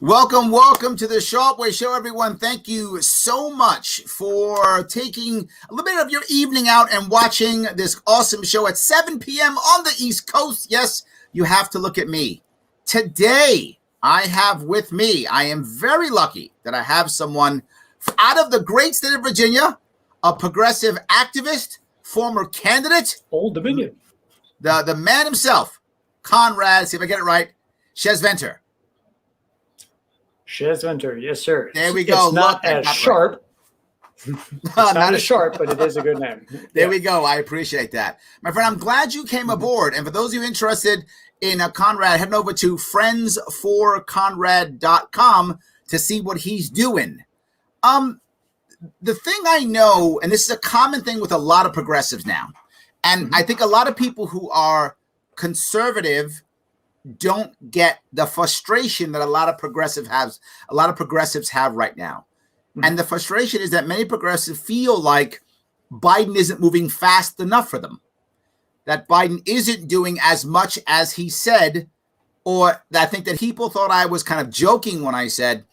Welcome to the Sharpe Way Show, everyone. Thank you so much for taking a little bit of your evening out and watching this awesome show at 7 p.m. on the East Coast. Yes, you have to look at me. Today, I have with me, I am very lucky that I have someone out of the great state of Virginia, a progressive activist, former candidate. Old Dominion. The man himself, Conrad, see if I get it right, Schesventer. Schesventer, yes, sir. There we go. It's not as sharp. Right. It's not as sharp, but it is a good name. There we go. I appreciate that. My friend, I'm glad you came aboard. And for those of you interested in Conrad, head over to friendsforconrad.com to see what he's doing. The thing I know, and this is a common thing with a lot of progressives now, and I think a lot of people who are conservative don't get the frustration that a lot of progressives have right now. And the frustration is that many progressives feel like Biden isn't moving fast enough for them, that Biden isn't doing as much as he said, or I think that people thought I was kind of joking when I said,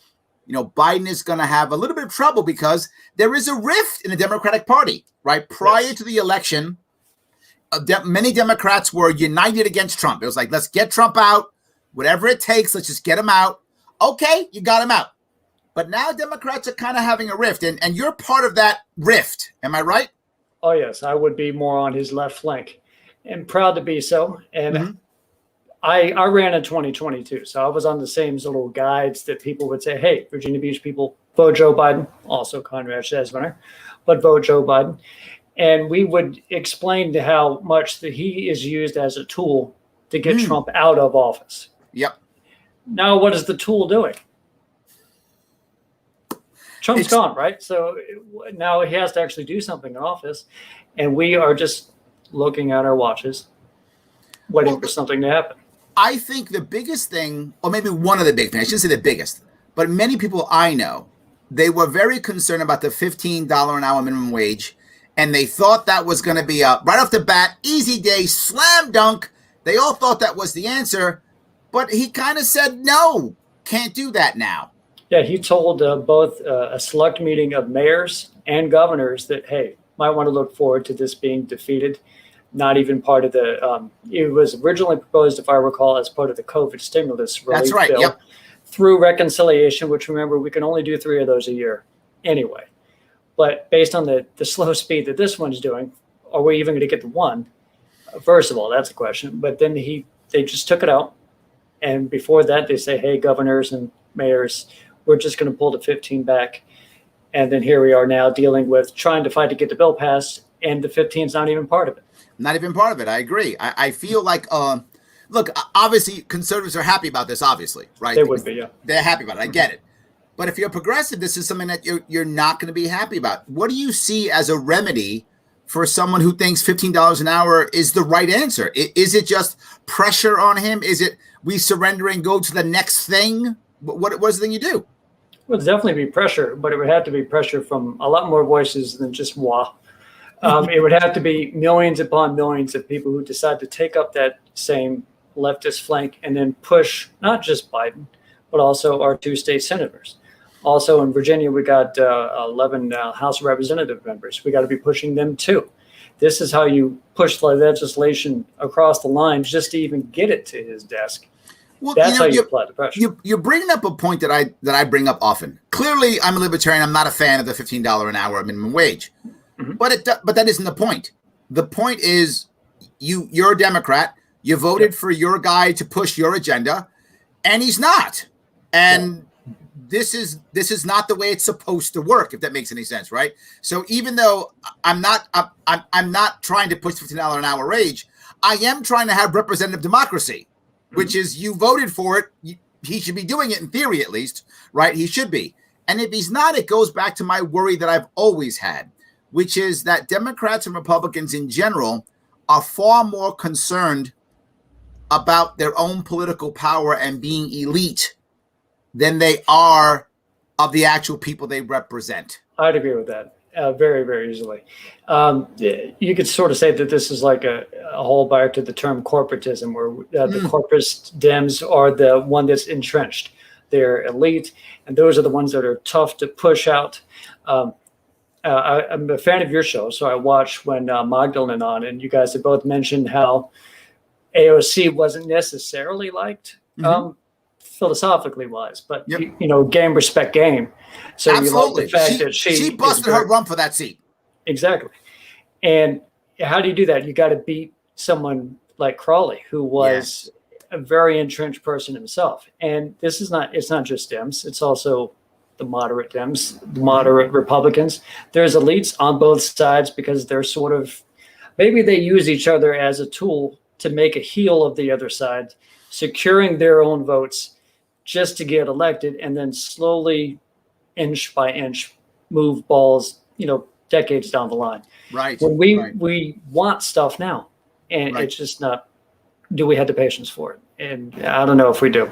you know, Biden is going to have a little bit of trouble because there is a rift in the Democratic Party, right? Prior to the election, many Democrats were united against Trump. It was like, let's get Trump out, whatever it takes, let's just get him out. Okay, you got him out. But now Democrats are kind of having a rift, and you're part of that rift. Am I right? Oh, yes. I would be more on his left flank and proud to be so. And I ran in 2022, so I was on the same little guides that people would say, hey, Virginia Beach people, vote Joe Biden, also Conrad Schesventer, but vote Joe Biden. And we would explain to how much that he is used as a tool to get Trump out of office. Yep. Now, what is the tool doing? Trump's gone, right? So now he has to actually do something in office. And we are just looking at our watches, waiting for something to happen. I think the biggest thing, or maybe one of the big things, I shouldn't say the biggest, but many people I know, they were very concerned about the $15 an hour minimum wage. And they thought that was going to be a right off the bat, easy day, slam dunk. They all thought that was the answer. But he kind of said, no, can't do that now. Yeah, he told both a select meeting of mayors and governors that, hey, might want to look forward to this being defeated. Not even part of the, it was originally proposed, if I recall, as part of the COVID stimulus relief bill. Yep. Through reconciliation, which remember, we can only do 3 of those a year anyway. But based on the slow speed that this one's doing, are we even going to get to one? First of all, that's a question. But then they just took it out. And before that, they say, hey, governors and mayors, we're just going to pull the 15 back. And then here we are now dealing with trying to fight to get the bill passed. And the 15 is not even part of it. Not even part of it. I agree. I feel like, look, obviously conservatives are happy about this, obviously, right? They would be, yeah. They're happy about it. I get it. But if you're progressive, this is something that you're not going to be happy about. What do you see as a remedy for someone who thinks $15 an hour is the right answer? Is it just pressure on him? Is it we surrender and go to the next thing? What's the thing you do? Well, it'd definitely be pressure, but it would have to be pressure from a lot more voices than just moi. It would have to be millions upon millions of people who decide to take up that same leftist flank and then push not just Biden, but also our 2 state senators. Also in Virginia, we got 11 House of Representative members. We got to be pushing them too. This is how you push the legislation across the line just to even get it to his desk. Well, that's how you apply the pressure. You're bringing up a point that I bring up often. Clearly, I'm a libertarian. I'm not a fan of the $15 an hour minimum wage. But that isn't the point. The point is you're a Democrat. You voted for your guy to push your agenda, and he's not. And this is not the way it's supposed to work, if that makes any sense, right? So even though I'm not trying to push $15 an hour wage, I am trying to have representative democracy, which is you voted for it. He should be doing it in theory, at least, right? He should be. And if he's not, it goes back to my worry that I've always had, which is that Democrats and Republicans in general are far more concerned about their own political power and being elite than they are of the actual people they represent. I'd agree with that very, very easily. You could sort of say that this is like a whole back to the term corporatism, where the corporate Dems are the one that's entrenched. They're elite, and those are the ones that are tough to push out. I'm a fan of your show, so I watched when Magdalene on, and you guys have both mentioned how AOC wasn't necessarily liked, philosophically wise, but game respect game. So Absolutely. You like the fact that she busted her rump for that seat. Exactly. And how do you do that? You got to beat someone like Crawley, who was a very entrenched person himself. And it's not just Dems, it's also the moderate Dems, the moderate Republicans. There's elites on both sides because they're sort of, maybe they use each other as a tool to make a heel of the other side, securing their own votes just to get elected, and then slowly, inch by inch, move balls, decades down the line. Right. When we want stuff now, and it's just not, do we have the patience for it? And I don't know if we do.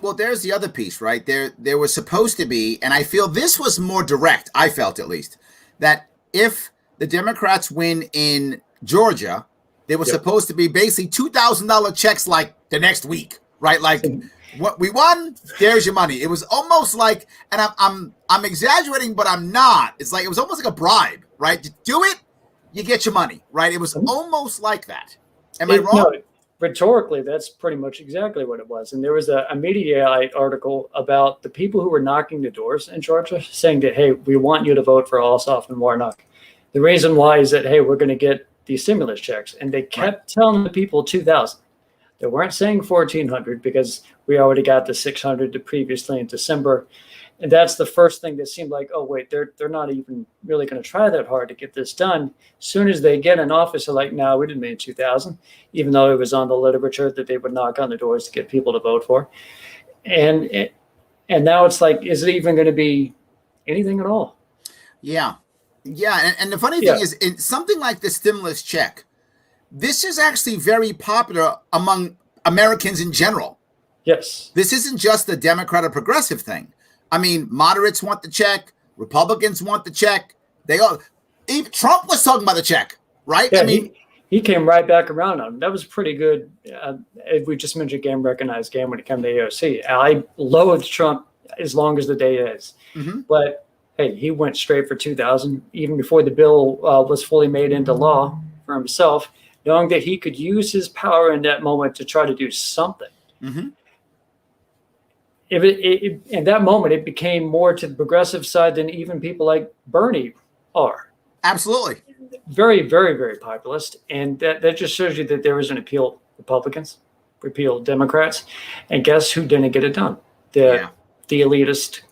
Well, there's the other piece, right? There was supposed to be, and I feel this was more direct, I felt at least, that if the Democrats win in Georgia, there was supposed to be basically $2,000 checks like the next week, right? Like, what we won, there's your money. It was almost like, and I'm exaggerating, but I'm not. It's like, it was almost like a bribe, right? To do it, you get your money, right? It was almost like that. Am I wrong? No, rhetorically, that's pretty much exactly what it was. And there was a Mediaite article about the people who were knocking the doors in Georgia saying that, hey, we want you to vote for Ossoff and Warnock. The reason why is that, hey, we're going to get these stimulus checks. And they kept telling the people 2,000. They weren't saying 1,400 because we already got the 600 previously in December. And that's the first thing that seemed like, oh, wait, they're not even really going to try that hard to get this done. As soon as they get in office, they're like, no, we didn't mean 2,000, even though it was on the literature that they would knock on the doors to get people to vote for. And now it's like, is it even going to be anything at all? Yeah. Yeah. And the funny thing is, in something like the stimulus check, this is actually very popular among Americans in general. Yes. This isn't just a Democrat or progressive thing. I mean, moderates want the check. Republicans want the check. Even Trump was talking about the check, right? Yeah, I mean, he came right back around on it. That was pretty good. If we just mentioned game recognized game when it came to AOC. I loathed Trump as long as the day is. But hey, he went straight for 2,000 even before the bill was fully made into law for himself, knowing that he could use his power in that moment to try to do something. In that moment, it became more to the progressive side than even people like Bernie are. Absolutely. Very, very, very populist. And that just shows you that there is an appeal Republicans, repeal Democrats. And guess who didn't get it done? The elitist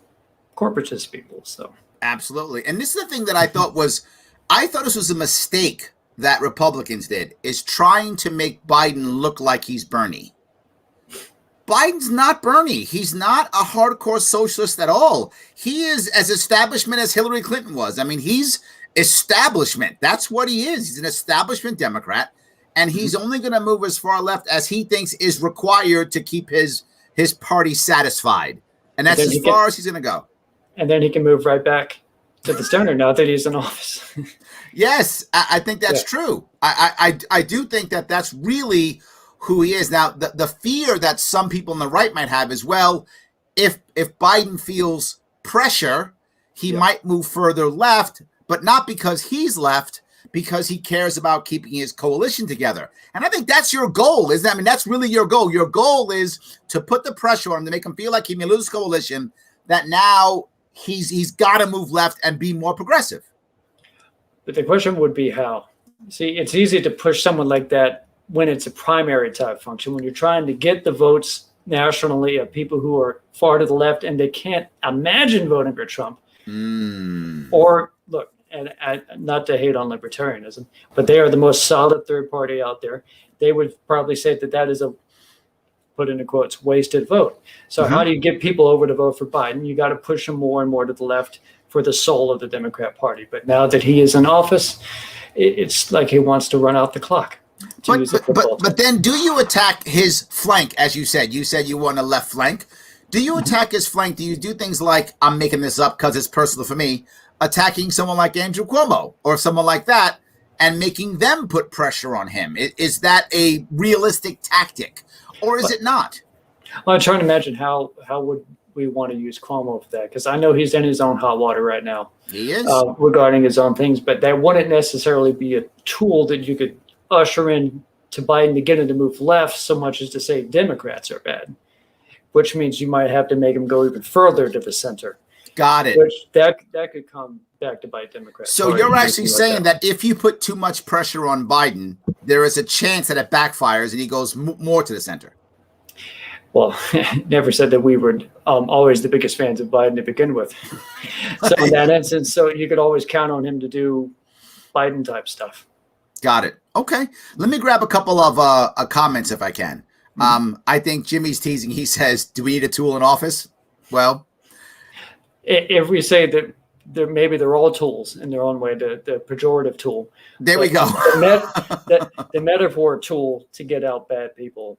corporatist people. So absolutely. And this is the thing that I thought this was a mistake that Republicans did, is trying to make Biden look like he's Bernie. Biden's not Bernie. He's not a hardcore socialist at all. He is as establishment as Hillary Clinton was. I mean, he's establishment. That's what he is. He's an establishment Democrat, and he's only going to move as far left as he thinks is required to keep his party satisfied. And that's as far as he's going to go. And then he can move right back to the center now that he's in office. Yes, I think that's true. I do think that that's really who he is. Now, the fear that some people on the right might have is, well, if Biden feels pressure, he might move further left, but not because he's left, because he cares about keeping his coalition together. And I think that's your goal, isn't it? I mean, that's really your goal. Your goal is to put the pressure on him to make him feel like he may lose coalition, that now he's got to move left and be more progressive. But the question would be how. See, it's easy to push someone like that when it's a primary type function, when you're trying to get the votes nationally of people who are far to the left and they can't imagine voting for Trump. Or look, and not to hate on libertarianism, but they are the most solid third party out there. They would probably say that is a, put into quotes, wasted vote. So how do you get people over to vote for Biden? You got to push them more and more to the left for the soul of the Democrat Party. But now that he is in office, it's like he wants to run out the clock. But then do you attack his flank, as you said? You said you want a left flank. Do you attack his flank? Do you do things like, I'm making this up because it's personal for me, attacking someone like Andrew Cuomo or someone like that and making them put pressure on him? Is that a realistic tactic or is it not? Well, I'm trying to imagine how would we want to use Cuomo for that, because I know he's in his own hot water right now. He is. Regarding his own things, but that wouldn't necessarily be a tool that you could usher in to Biden to get him to move left so much as to say Democrats are bad, which means you might have to make him go even further to the center. Got it. Which that could come back to bite Democrats. So you're actually saying that if you put too much pressure on Biden, there is a chance that it backfires and he goes more to the center. Well, never said that we were always the biggest fans of Biden to begin with. So in that instance, so you could always count on him to do Biden type stuff. Got it. Okay. Let me grab a couple of comments if I can. I think Jimmy's teasing. He says, do we need a tool in office? Well, if we say that maybe they're all tools in their own way, the pejorative tool. There we go. The metaphor tool to get out bad people,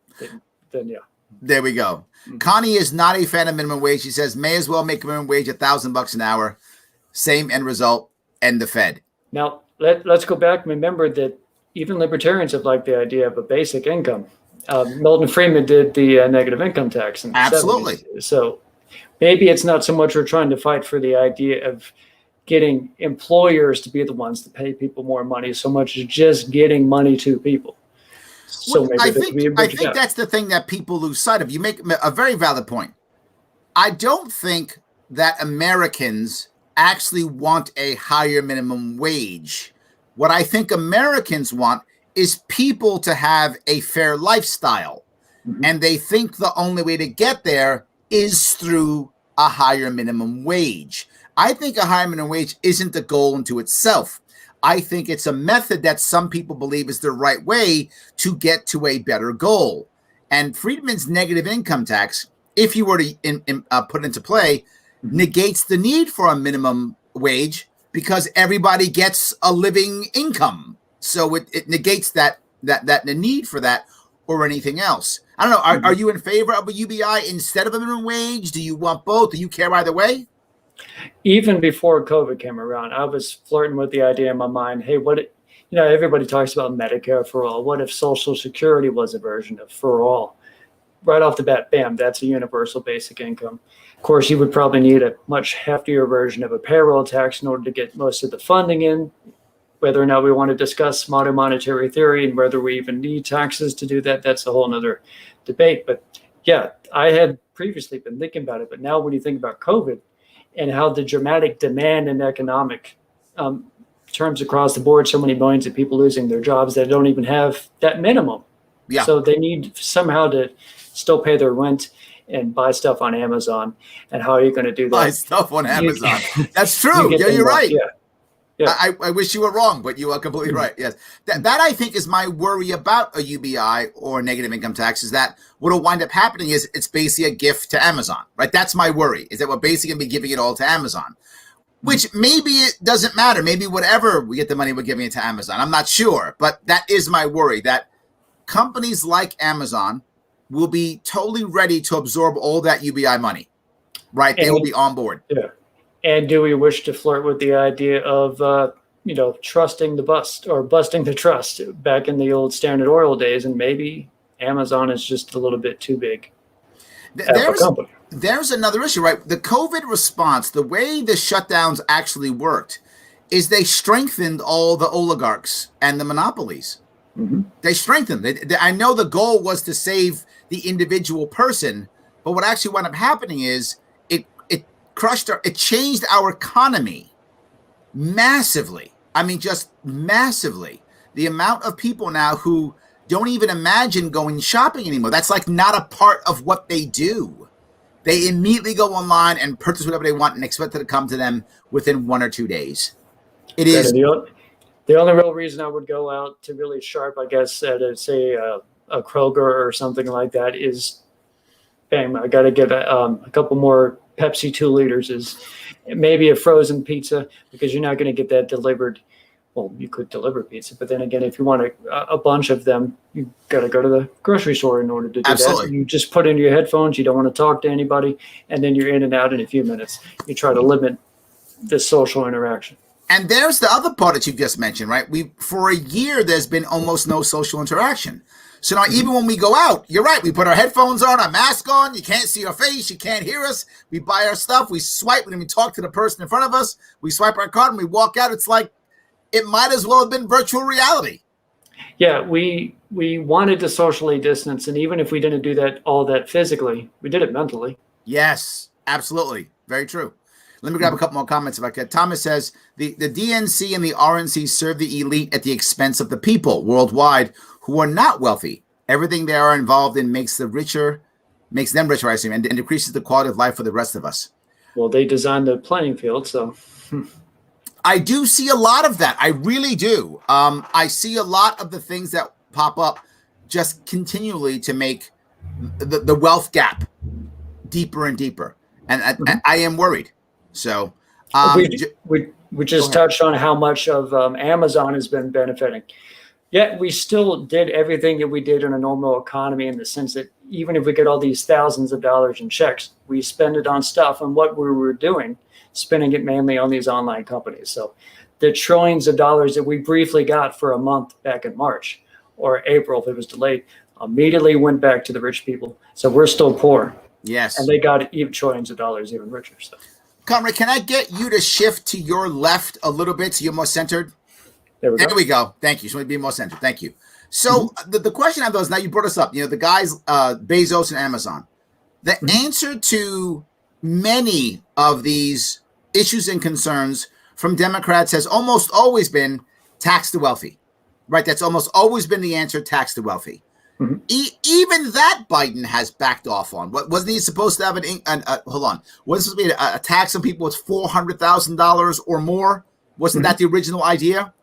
then yeah. There we go. Connie is not a fan of minimum wage. She says, may as well make minimum wage $1,000 an hour. Same end result, end the Fed. Now, let's go back and remember that even libertarians have liked the idea of a basic income. Milton Friedman did the negative income tax in the Absolutely. 70s. So maybe it's not so much we're trying to fight for the idea of getting employers to be the ones to pay people more money so much as just getting money to people. So maybe I think that's the thing that people lose sight of. You make a very valid point. I don't think that Americans actually want a higher minimum wage. What I think Americans want is people to have a fair lifestyle. And they think the only way to get there is through a higher minimum wage. I think a higher minimum wage isn't the goal unto itself. I think it's a method that some people believe is the right way to get to a better goal. And Friedman's negative income tax, if you were to put it into play, negates the need for a minimum wage because everybody gets a living income. So it negates that the need for that or anything else. I don't know. Are you in favor of a UBI instead of a minimum wage? Do you want both? Do you care either way? Even before COVID came around, I was flirting with the idea in my mind, hey, everybody talks about Medicare for all. What if Social Security was a version of for all? Right off the bat, bam, that's a universal basic income. Of course, you would probably need a much heftier version of a payroll tax in order to get most of the funding in. Whether or not we want to discuss modern monetary theory and whether we even need taxes to do that, that's a whole nother debate. But yeah, I had previously been thinking about it. But now when you think about COVID, and how the dramatic demand in economic terms across the board, so many millions of people losing their jobs that don't even have that minimum. Yeah. So they need somehow to still pay their rent and buy stuff on Amazon. And how are you going to do that? Buy stuff on Amazon. That's true. You're right. Yeah. I wish you were wrong, but you are completely right. Yes. That I think is my worry about a UBI or negative income tax is that what will wind up happening is it's basically a gift to Amazon, right? That's my worry, is that we're basically going to be giving it all to Amazon, which maybe it doesn't matter. Maybe whatever we get the money, we're giving it to Amazon. I'm not sure, but that is my worry, that companies like Amazon will be totally ready to absorb all that UBI money, right? They will be on board. Yeah. And do we wish to flirt with the idea of, trusting the bust or busting the trust back in the old Standard Oil days? And maybe Amazon is just a little bit too big. There's another issue, right? The COVID response, the way the shutdowns actually worked is they strengthened all the oligarchs and the monopolies. They strengthened. I know the goal was to save the individual person, but what actually wound up happening is it changed our economy massively. I mean, just massively. The amount of people now who don't even imagine going shopping anymore. That's like not a part of what they do. They immediately go online and purchase whatever they want and expect it to come to them within 1 or 2 days. It is. The only real reason I would go out to really Sharpe, I guess, at say a Kroger or something like that is, bam, I got to get a couple more Pepsi 2 liters, is maybe a frozen pizza, because you're not going to get that delivered. Well, you could deliver pizza, but then again, if you want a bunch of them, you got to go to the grocery store in order to do that. You just put in your headphones. You don't want to talk to anybody, and then you're in and out in a few minutes. You try to limit the social interaction. And there's the other part that you just mentioned, right? For a year, there's been almost no social interaction. So now even when we go out, you're right, we put our headphones on, our mask on, you can't see our face, you can't hear us. We buy our stuff, we swipe when we talk to the person in front of us, we swipe our card and we walk out. It's like it might as well have been virtual reality. Yeah, we wanted to socially distance, and even if we didn't do that physically, we did it mentally. Yes, absolutely. Very true. Let me grab a couple more comments if I could. Thomas says, the DNC and the RNC serve the elite at the expense of the people worldwide who are not wealthy. Everything they are involved in makes them richer, I assume, and decreases the quality of life for the rest of us. Well, they designed the playing field, so... I do see a lot of that. I really do. I see a lot of the things that pop up just continually to make the wealth gap deeper and deeper. And I am worried. So we just touched on how much of Amazon has been benefiting. Yet we still did everything that we did in a normal economy, in the sense that even if we get all these thousands of dollars in checks, we spend it on stuff. And what we were doing, spending it mainly on these online companies. So the trillions of dollars that we briefly got for a month back in March or April, if it was delayed, immediately went back to the rich people. So we're still poor. Yes. And they got even trillions of dollars even richer. So, Conrad, can I get you to shift to your left a little bit so you're more centered? There we go. Thank you. So be more centered. Thank you. So the question I have, though, is, now you brought us up, the guys, Bezos and Amazon. The answer to many of these issues and concerns from Democrats has almost always been tax the wealthy, right? That's almost always been the answer, tax the wealthy. Even that Biden has backed off on. Wasn't he supposed to have hold on? Wasn't it supposed to be a tax on people with $400,000 or more? Wasn't that the original idea?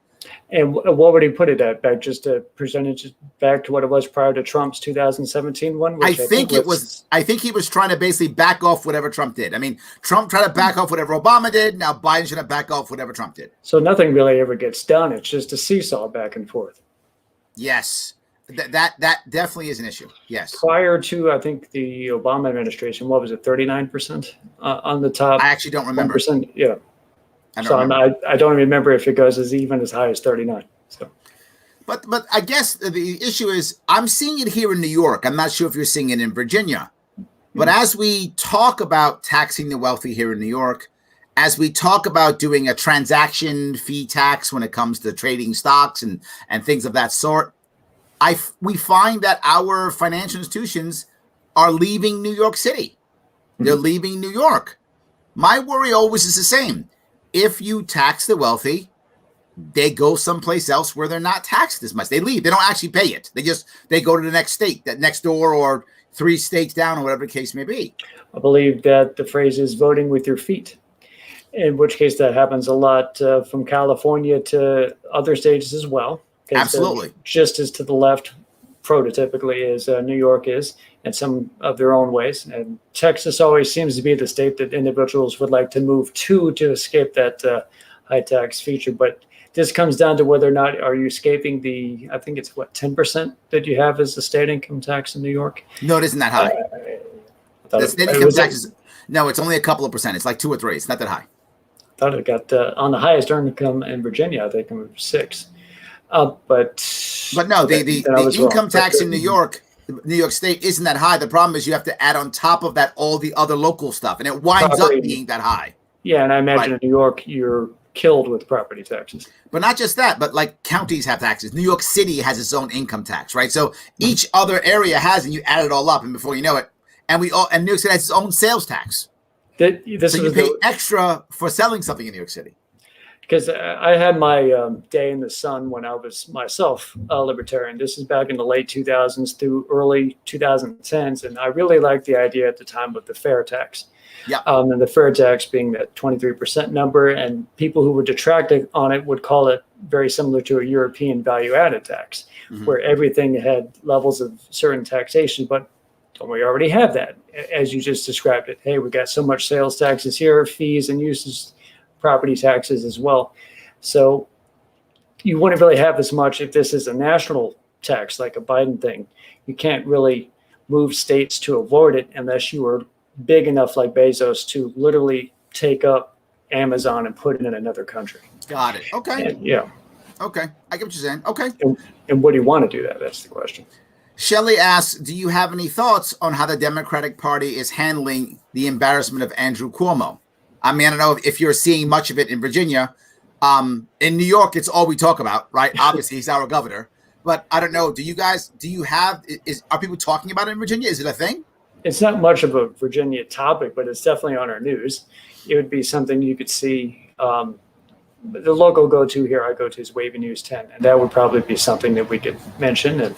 And what would he put it at? Back just a percentage back to what it was prior to Trump's 2017 one? I think he was trying to basically back off whatever Trump did. I mean, Trump tried to back off whatever Obama did. Now Biden should have back off whatever Trump did. So nothing really ever gets done. It's just a seesaw back and forth. Yes. That definitely is an issue. Yes. Prior to, I think, the Obama administration, what was it, 39% on the top? I actually don't remember. 1%, yeah. I don't remember if it goes even as high as 39. So, but I guess the issue is, I'm seeing it here in New York. I'm not sure if you're seeing it in Virginia. But as we talk about taxing the wealthy here in New York, as we talk about doing a transaction fee tax when it comes to trading stocks and things of that sort, we find that our financial institutions are leaving New York City. They're leaving New York. My worry always is the same. If you tax the wealthy, they go someplace else where they're not taxed as much. They leave. They don't actually pay it. They go to the next state, that next door, or 3 states down, or whatever the case may be. I believe that the phrase is voting with your feet, in which case that happens a lot from California to other states as well. Absolutely. Just as to the left, prototypically, as New York is, in some of their own ways. And Texas always seems to be the state that individuals would like to move to escape that high tax feature. But this comes down to whether or not are you escaping I think it's 10% that you have as the state income tax in New York? No, it isn't that high. The state income tax no, it's only a couple of percent. It's like 2 or 3. It's not that high. I thought it got on the highest earned income in Virginia, I think it was 6. But no, the income tax in New York State isn't that high. The problem is you have to add on top of that all the other local stuff, and it winds up being that high. Yeah, and I imagine in New York you're killed with property taxes. But not just that, but like counties have taxes. New York City has its own income tax, right? So each other area has, and you add it all up, and before you know it, and New York City has its own sales tax. So you pay extra for selling something in New York City. Because I had my day in the sun when I was myself a libertarian. This is back in the late 2000s through early 2010s. And I really liked the idea at the time of the fair tax. Yeah. And the fair tax being that 23% number. And people who would detract on it would call it very similar to a European value-added tax, where everything had levels of certain taxation. But don't we already have that, as you just described it? Hey, we got so much sales taxes here, fees and uses, property taxes as well. So you wouldn't really have as much if this is a national tax, like a Biden thing. You can't really move states to avoid it unless you are big enough like Bezos to literally take up Amazon and put it in another country. Got it. Okay. And, yeah. Okay. I get what you're saying. Okay. And would he want to do that? That's the question. Shelley asks, do you have any thoughts on how the Democratic Party is handling the embarrassment of Andrew Cuomo? I mean, I don't know if you're seeing much of it in Virginia. In New York, it's all we talk about, right? Obviously, he's our governor. But I don't know. Are people talking about it in Virginia? Is it a thing? It's not much of a Virginia topic, but it's definitely on our news. It would be something you could see. The local go-to here I go to is Wavy News 10, and that would probably be something that we could mention. And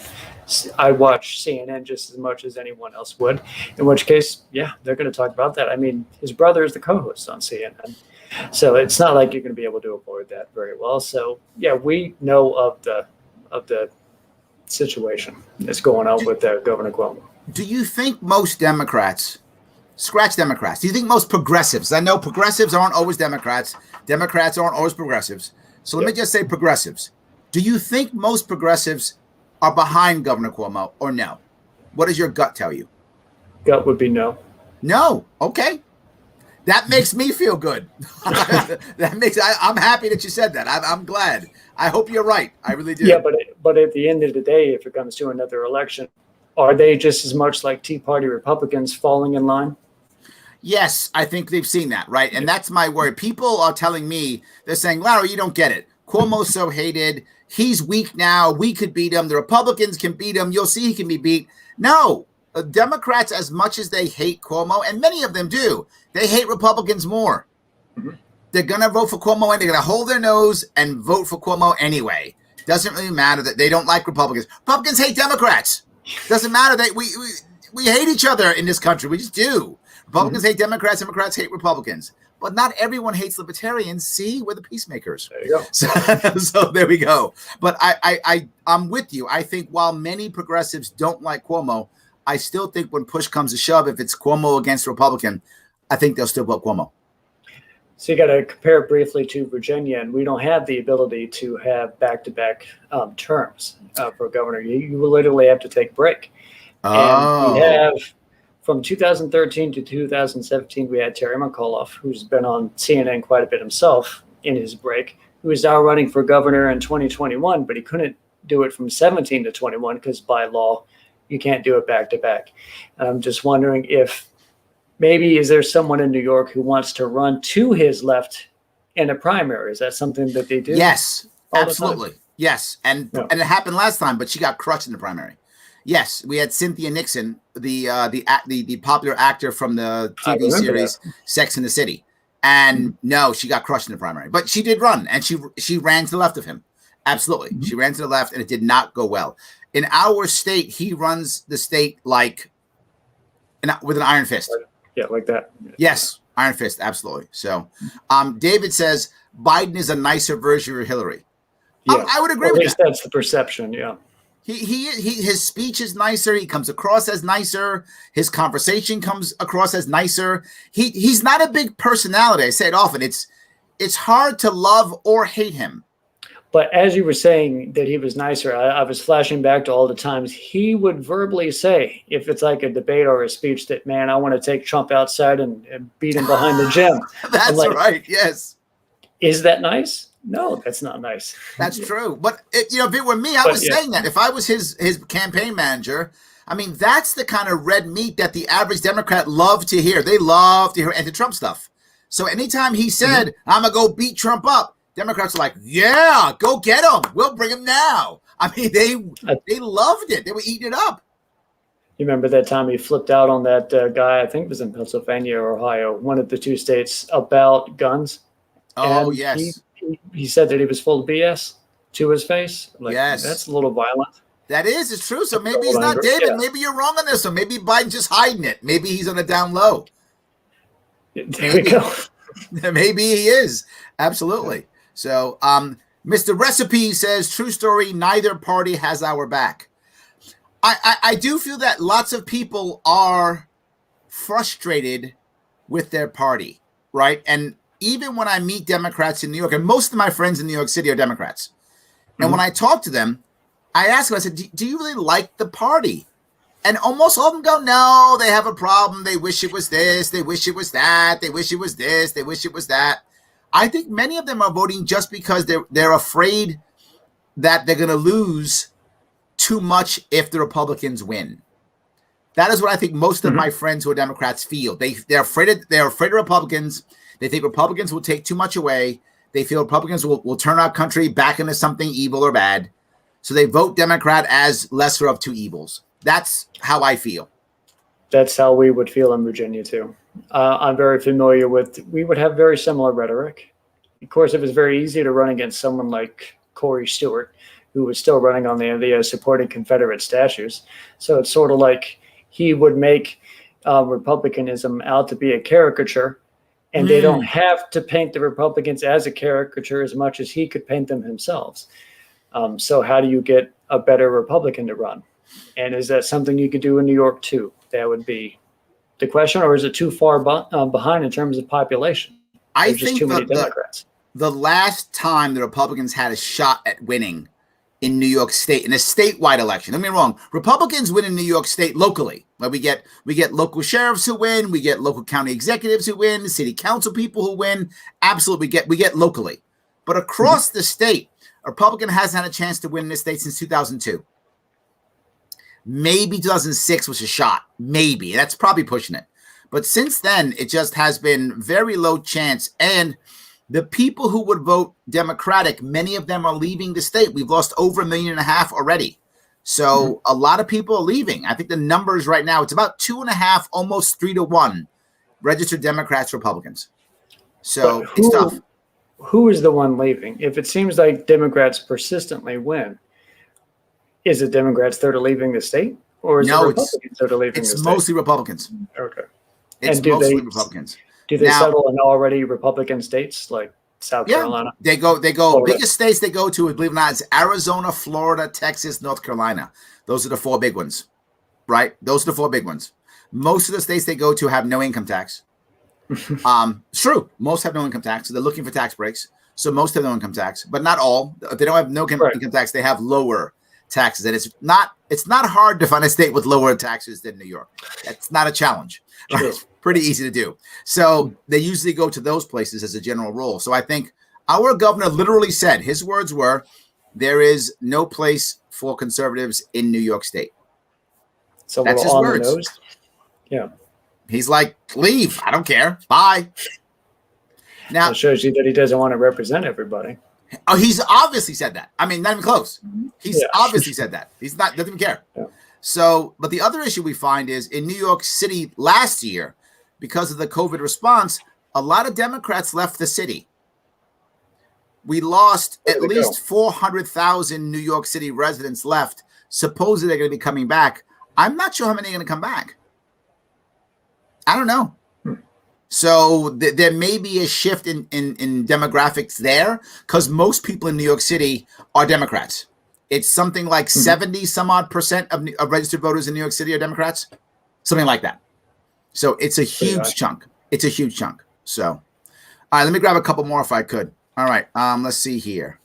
I watch CNN just as much as anyone else would, in which case, yeah, they're going to talk about that. I mean, his brother is the co-host on CNN. So it's not like you're going to be able to avoid that very well. So, yeah, we know of the situation that's going on with Governor Cuomo. Do you think most Democrats, scratch Democrats, do you think most progressives, I know progressives aren't always Democrats, Democrats aren't always progressives, so let me just say progressives. Do you think most progressives are behind Governor Cuomo or no? What does your gut tell you? Gut would be no. No. Okay. That makes me feel good. I'm happy that you said that. I'm glad. I hope you're right. I really do. Yeah, but at the end of the day, if it comes to another election, are they just as much like Tea Party Republicans falling in line? Yes, I think they've seen that, right? And that's my worry. People are telling me, they're saying, Larry, you don't get it. Cuomo's so hated. He's weak now. We could beat him. The Republicans can beat him. You'll see he can be beat. No. Democrats, as much as they hate Cuomo, and many of them do, they hate Republicans more. Mm-hmm. They're going to vote for Cuomo and they're going to hold their nose and vote for Cuomo anyway. Doesn't really matter that they don't like Republicans. Republicans hate Democrats. Doesn't matter that we hate each other in this country. We just do. Republicans hate Democrats. Democrats hate Republicans. But not everyone hates libertarians. See, we're the peacemakers. There you go. So there we go. But I'm with you. I think while many progressives don't like Cuomo, I still think when push comes to shove, if it's Cuomo against Republican, I think they'll still vote Cuomo. So you got to compare briefly to Virginia, and we don't have the ability to have back-to-back terms for governor. You literally have to take a break. And we have, from 2013 to 2017, we had Terry McAuliffe, who's been on CNN quite a bit himself in his break, who is now running for governor in 2021, but he couldn't do it from 17 to 21 because by law, you can't do it back-to-back. And I'm just wondering if maybe is there someone in New York who wants to run to his left in a primary? Is that something that they do? Yes, absolutely. Yes. And it happened last time, but she got crushed in the primary. Yes, we had Cynthia Nixon, the popular actor from the TV series Sex and the City. And no, she got crushed in the primary. But she did run, and she ran to the left of him. Absolutely. She ran to the left, and it did not go well. In our state, he runs the state with an iron fist. Yeah, like that. Yes, iron fist, absolutely. So, David says Biden is a nicer version of Hillary. Yeah. I would agree with that. At least that's the perception. Yeah. His speech is nicer. He comes across as nicer. His conversation comes across as nicer. He's not a big personality. I say it often. It's hard to love or hate him. But as you were saying that he was nicer, I was flashing back to all the times he would verbally say, if it's like a debate or a speech, that, man, I want to take Trump outside and beat him behind the gym. That's right. Yes. Is that nice? No, that's not nice. That's true. But if it were me, I was saying that if I was his campaign manager, I mean, that's the kind of red meat that the average Democrat loved to hear. They love to hear anti-Trump stuff. So anytime he said, I'm going to go beat Trump up, Democrats are like, yeah, go get him. We'll bring him now. I mean, they loved it. They were eating it up. You remember that time he flipped out on that guy, I think it was in Pennsylvania or Ohio, one of the two states, about guns. Oh, and yes. He said that he was full of BS to his face. Yes. That's a little violent. That is. It's true. So maybe he's not David. Yeah. Maybe you're wrong on this one. Maybe Biden's just hiding it. Maybe he's on a down low. There we go. Maybe he is. Absolutely. So, Mr. Recipe says, true story, neither party has our back. I do feel that lots of people are frustrated with their party, right? And even when I meet Democrats in New York, and most of my friends in New York City are Democrats, and when I talk to them, I ask them, I said, do you really like the party? And almost all of them go, no, they have a problem. They wish it was this. They wish it was that. They wish it was this. They wish it was that. I think many of them are voting just because they're afraid that they're going to lose too much if the Republicans win. That is what I think most of my friends who are Democrats feel. They're afraid of Republicans. They think Republicans will take too much away. They feel Republicans will turn our country back into something evil or bad. So they vote Democrat as lesser of two evils. That's how I feel. That's how we would feel in Virginia, too. I'm very familiar we would have very similar rhetoric. Of course, it was very easy to run against someone like Corey Stewart, who was still running on the supporting Confederate statues. So it's sort of like he would make Republicanism out to be a caricature, and they don't have to paint the Republicans as a caricature as much as he could paint them himself. So how do you get a better Republican to run? And is that something you could do in New York too? That would be the question, or is it too far behind in terms of population? I There's just think too many Democrats. The last time the Republicans had a shot at winning in New York State in a statewide election. Don't get me wrong. Republicans win in New York State locally. Where we get local sheriffs who win, we get local county executives who win, city council people who win. Absolutely, we get locally. But across the state, a Republican hasn't had a chance to win in the state since 2002. Maybe 2006 was a shot. Maybe. That's probably pushing it. But since then, it just has been very low chance. And the people who would vote Democratic, many of them are leaving the state. We've lost over 1.5 million already. So a lot of people are leaving. I think the numbers right now, it's about 2.5, almost 3 to 1 registered Democrats, Republicans. So it's tough. Who is the one leaving? If it seems like Democrats persistently win, is it Democrats that are leaving the state? Or is it Republicans that are leaving the state? It's mostly Republicans. Okay. It's mostly Republicans. Do they settle in already Republican states like South Carolina? They go. Florida. Biggest states they go to, believe it or not, is Arizona, Florida, Texas, North Carolina. Those are the 4 big ones, right? Those are the 4 big ones. Most of the states they go to have no income tax. It's true. Most have no income tax. So they're looking for tax breaks. So most have no income tax, but not all. If they don't have no income tax, they have lower taxes. And it's not hard to find a state with lower taxes than New York. That's not a challenge. Right? It's pretty easy to do. So they usually go to those places as a general rule. So I think our governor literally said, his words were, there is no place for conservatives in New York State. So that's his words. The nose. Yeah. He's like, leave. I don't care. Bye. Now it shows you that he doesn't want to represent everybody. Oh, he's obviously said that. I mean, not even close. He's obviously said that. He's not, doesn't even care. Yeah. So, but the other issue we find is in New York City last year, because of the COVID response, a lot of Democrats left the city. We lost at least 400,000 New York City residents left. Supposedly they're going to be coming back. I'm not sure how many are going to come back. I don't know. So there may be a shift in demographics there because most people in New York City are Democrats. It's something like 70 some odd percent of registered voters in New York City are Democrats, something like that. So it's a huge chunk. It's a huge chunk. So, all right, let me grab a couple more if I could. All right, let's see here.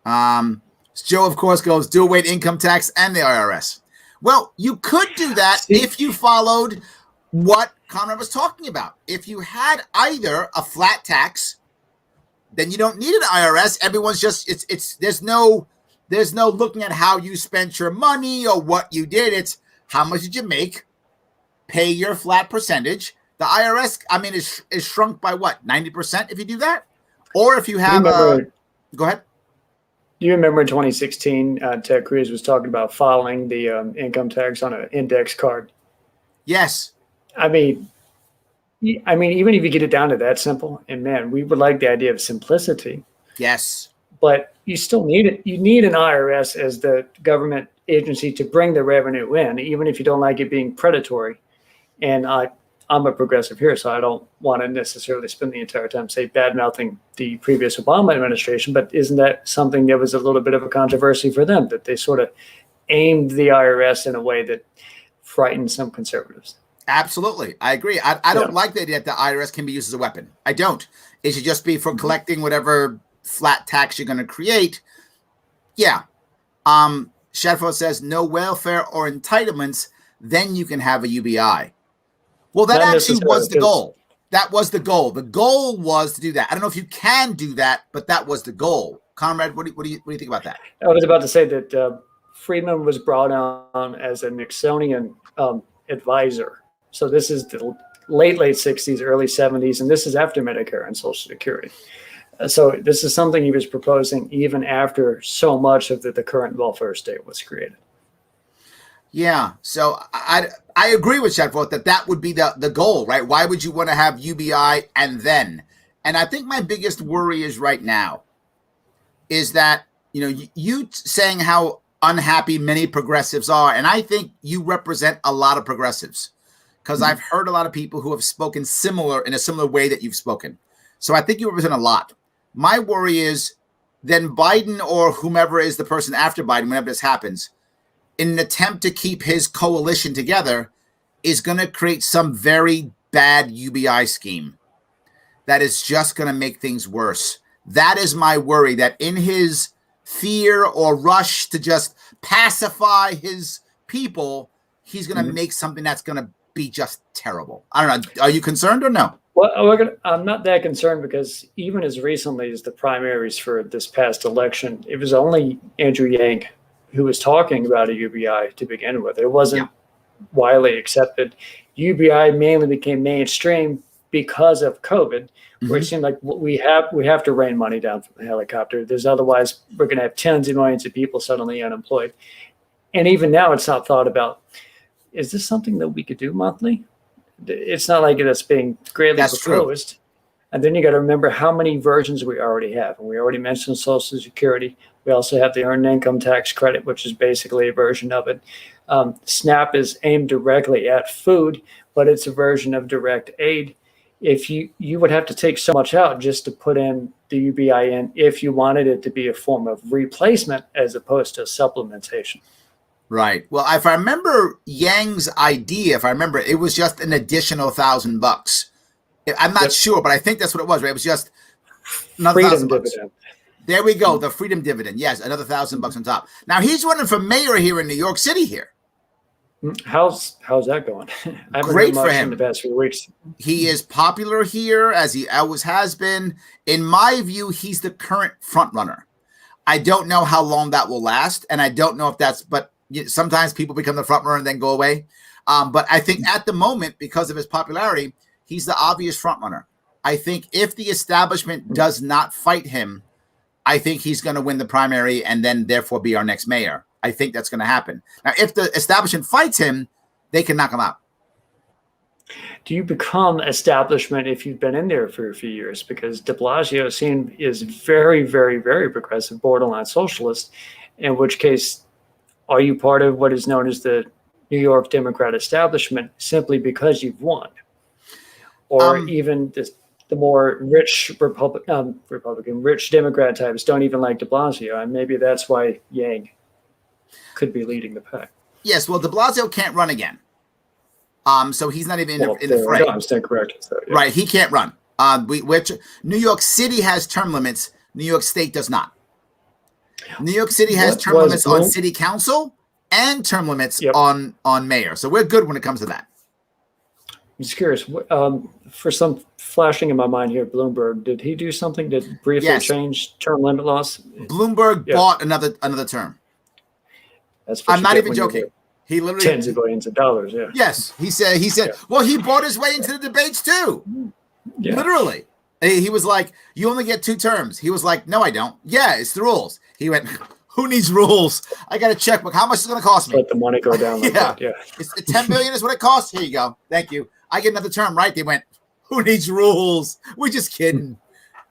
Joe, of course, goes dual weight income tax and the IRS. Well, you could do that if you followed what Conrad was talking about. If you had either a flat tax, then you don't need an IRS. Everyone's just there's no looking at how you spent your money or what you did. It's how much did you make? Pay your flat percentage. The IRS, I mean, is shrunk by what, 90% if you do that? Or if you have go ahead. You remember in 2016, Ted Cruz was talking about filing the income tax on an index card. Yes. I mean, even if you get it down to that simple, and man, we would like the idea of simplicity. Yes. But you still need it. You need an IRS as the government agency to bring the revenue in, even if you don't like it being predatory. And I'm a progressive here, so I don't want to necessarily spend the entire time, say, bad-mouthing the previous Obama administration, but isn't that something that was a little bit of a controversy for them, that they sort of aimed the IRS in a way that frightened some conservatives? Absolutely. I agree. I don't like the idea that the IRS can be used as a weapon. I don't. It should just be for collecting whatever flat tax you're going to create. Yeah. Shadford says no welfare or entitlements, then you can have a UBI. Well, that actually was the goal. That was the goal. The goal was to do that. I don't know if you can do that, but that was the goal. Conrad, what do you think about that? I was about to say that Friedman was brought on as a Nixonian advisor. So this is the late 60s, early 70s, and this is after Medicare and Social Security. So this is something he was proposing even after so much of the current welfare state was created. Yeah, so I agree with Schesventer that would be the goal, right? Why would you want to have UBI and then? And I think my biggest worry is right now is that, you saying how unhappy many progressives are, and I think you represent a lot of progressives because I've heard a lot of people who have spoken in a similar way that you've spoken. So I think you represent a lot. My worry is then Biden or whomever is the person after Biden, whenever this happens, in an attempt to keep his coalition together, is going to create some very bad UBI scheme that is just going to make things worse. That is my worry, that in his fear or rush to just pacify his people, he's going to make something that's going to be just terrible. I don't know. Are you concerned or no? Well, I'm not that concerned because even as recently as the primaries for this past election, it was only Andrew Yang who was talking about a UBI to begin with. It wasn't widely accepted. UBI mainly became mainstream because of COVID, where it seemed like we have to rain money down from the helicopter. Otherwise we're going to have tens of millions of people suddenly unemployed. And even now it's not thought about, is this something that we could do monthly? It's not like it's being greatly proposed. True. And then you got to remember how many versions we already have. And we already mentioned Social Security. We also have the Earned Income Tax Credit, which is basically a version of it. SNAP is aimed directly at food, but it's a version of direct aid. If you would have to take so much out just to put in the UBI in if you wanted it to be a form of replacement as opposed to supplementation. Right. Well, if I remember Yang's idea, it was just an additional $1,000. I'm not sure, but I think that's what it was, right? It was just another freedom $1,000. Dividend. There we go. The freedom dividend. Yes, another $1,000 on top. Now he's running for mayor here in New York City here. How's that going? I haven't Great heard much for him. in the past few weeks. He is popular here, as he always has been. In my view, he's the current front runner. I don't know how long that will last, and I don't know if but sometimes people become the front runner and then go away. But I think at the moment, because of his popularity, he's the obvious front runner. I think if the establishment does not fight him, I think he's going to win the primary and then therefore be our next mayor. I think that's going to happen. Now, if the establishment fights him, they can knock him out. Do you become establishment if you've been in there for a few years? Because de Blasio is very, very, very progressive, borderline socialist, in which case, are you part of what is known as the New York Democrat establishment simply because you've won? Or even the more rich rich Democrat types don't even like de Blasio, and maybe that's why Yang could be leading the pack. Yes, well, de Blasio can't run again. So he's not even in the fray. I'm still correct. So, yeah. Right, he can't run. Which New York City has term limits. New York State does not. New York City has term limits on city council and term limits on mayor. So we're good when it comes to that. I'm just curious. For some flashing in my mind here, Bloomberg, did he do something to briefly change term limit laws? Bloomberg bought another term. I'm not even joking. He literally tens of billions of dollars. Yeah. Yes, he said. Well, he bought his way into the debates too. Yeah. Literally, he was like, "You only get 2 terms." He was like, "No, I don't." Yeah, it's the rules. He went, "Who needs rules? I got a checkbook. How much is it going to cost me?" Let the money go down. Like that. Yeah. It's $10 billion is what it costs. Here you go. Thank you. I get another term, right? They went, "Who needs rules? We're just kidding."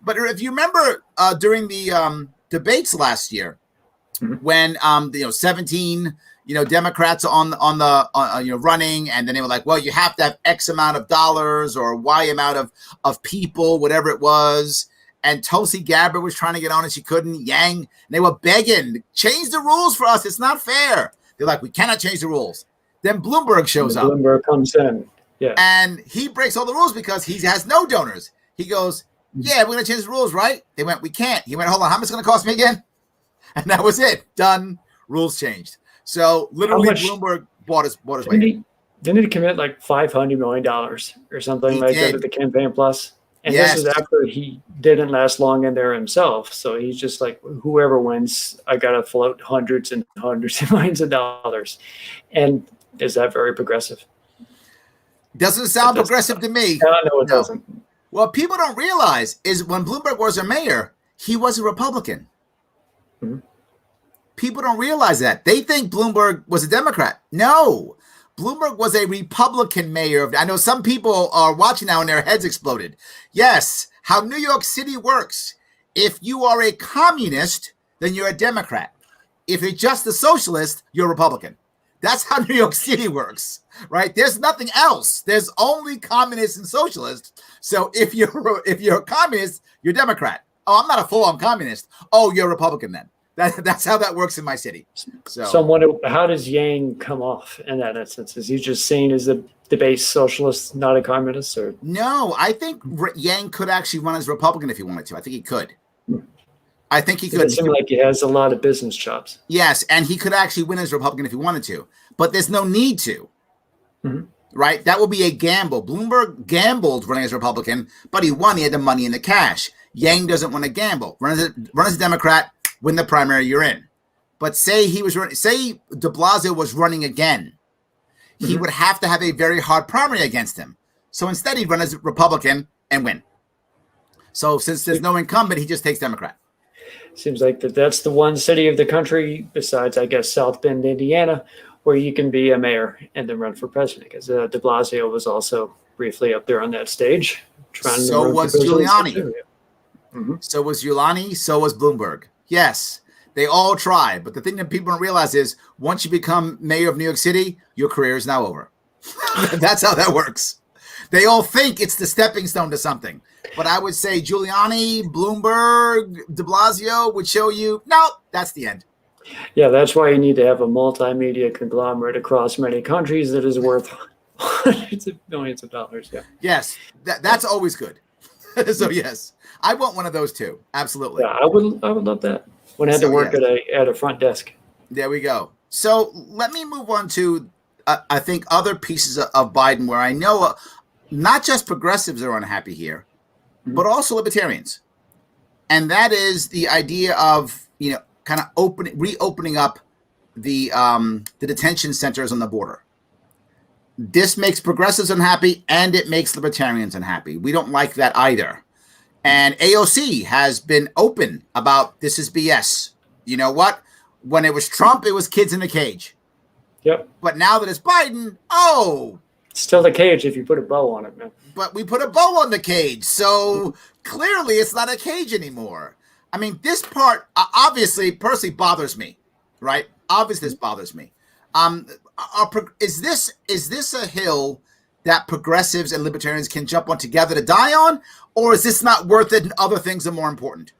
But if you remember during the debates last year, when 17 Democrats on the running, and then they were like, well, you have to have X amount of dollars or Y amount of people, whatever it was. And Tulsi Gabbard was trying to get on and she couldn't. Yang, and they were begging, change the rules for us. It's not fair. They're like, we cannot change the rules. Then Bloomberg shows up. Bloomberg comes in. Yeah. And he breaks all the rules because he has no donors. He goes, yeah, we're going to change the rules, right? They went, we can't. He went, hold on, how much is it going to cost me again? And that was it. Done. Rules changed. So literally Bloomberg bought his way. Didn't he commit like $500 million or something like that at the Campaign Plus? And Yes. this is after he didn't last long in there himself. So he's just like, whoever wins, I got to float hundreds and hundreds of millions of dollars. And is that very progressive? Doesn't sound progressive to me. No, it doesn't. What people don't realize is when Bloomberg was a mayor, he was a Republican. Mm-hmm. People don't realize that. They think Bloomberg was a Democrat. No, Bloomberg was a Republican mayor. I know some people are watching now and their heads exploded. Yes, how New York City works. If you are a communist, then you're a Democrat. If you're just a socialist, you're a Republican. That's how New York City works, right? There's nothing else. There's only communists and socialists. So if you're a communist, you're Democrat. Oh, I'm not a full-on communist. Oh, you're a Republican then. That's how that works in my city. So I'm wondering, how does Yang come off in that instance? Is he just seen as the base socialist, not a communist? Or no, I think Yang could actually run as Republican if he wanted to. I think he could. I think he could. It seems like he has a lot of business chops. Yes, and he could actually win as Republican if he wanted to. But there's no need to. Mm-hmm. Right? That would be a gamble. Bloomberg gambled running as Republican, but he won. He had the money and the cash. Yang doesn't want to gamble. Run as a Democrat, win the primary, you're in. But say de Blasio was running again, he would have to have a very hard primary against him. So instead, he'd run as a Republican and win. So since there's no incumbent, he just takes Democrat. Seems like that's the one city of the country, besides, I guess, South Bend, Indiana, where you can be a mayor and then run for president. Because de Blasio was also briefly up there on that stage. So was Giuliani. So was Giuliani. So was Bloomberg. Yes, they all tried. But the thing that people don't realize is once you become mayor of New York City, your career is now over. That's how that works. They all think it's the stepping stone to something. But I would say Giuliani, Bloomberg, de Blasio would show you, no, that's the end. Yeah, that's why you need to have a multimedia conglomerate across many countries that is worth hundreds of millions of dollars. Yeah. Yes, that's always good. So yes, I want one of those too. Absolutely. Yeah, I would love that. When I had to work at a front desk. There we go. So let me move on to I think other pieces of Biden where I know not just progressives are unhappy here, but also libertarians. And that is the idea of, kind of reopening up the detention centers on the border. This makes progressives unhappy and it makes libertarians unhappy. We don't like that either. And AOC has been open about this is BS. You know what? When it was Trump, it was kids in a cage. Yep. But now that it's Biden, it's still a cage if you put a bow on it, man. But we put a bow on the cage. So clearly it's not a cage anymore. I mean, this part obviously personally bothers me, right? Obviously this bothers me. Is this a hill that progressives and libertarians can jump on together to die on? Or is this not worth it and other things are more important?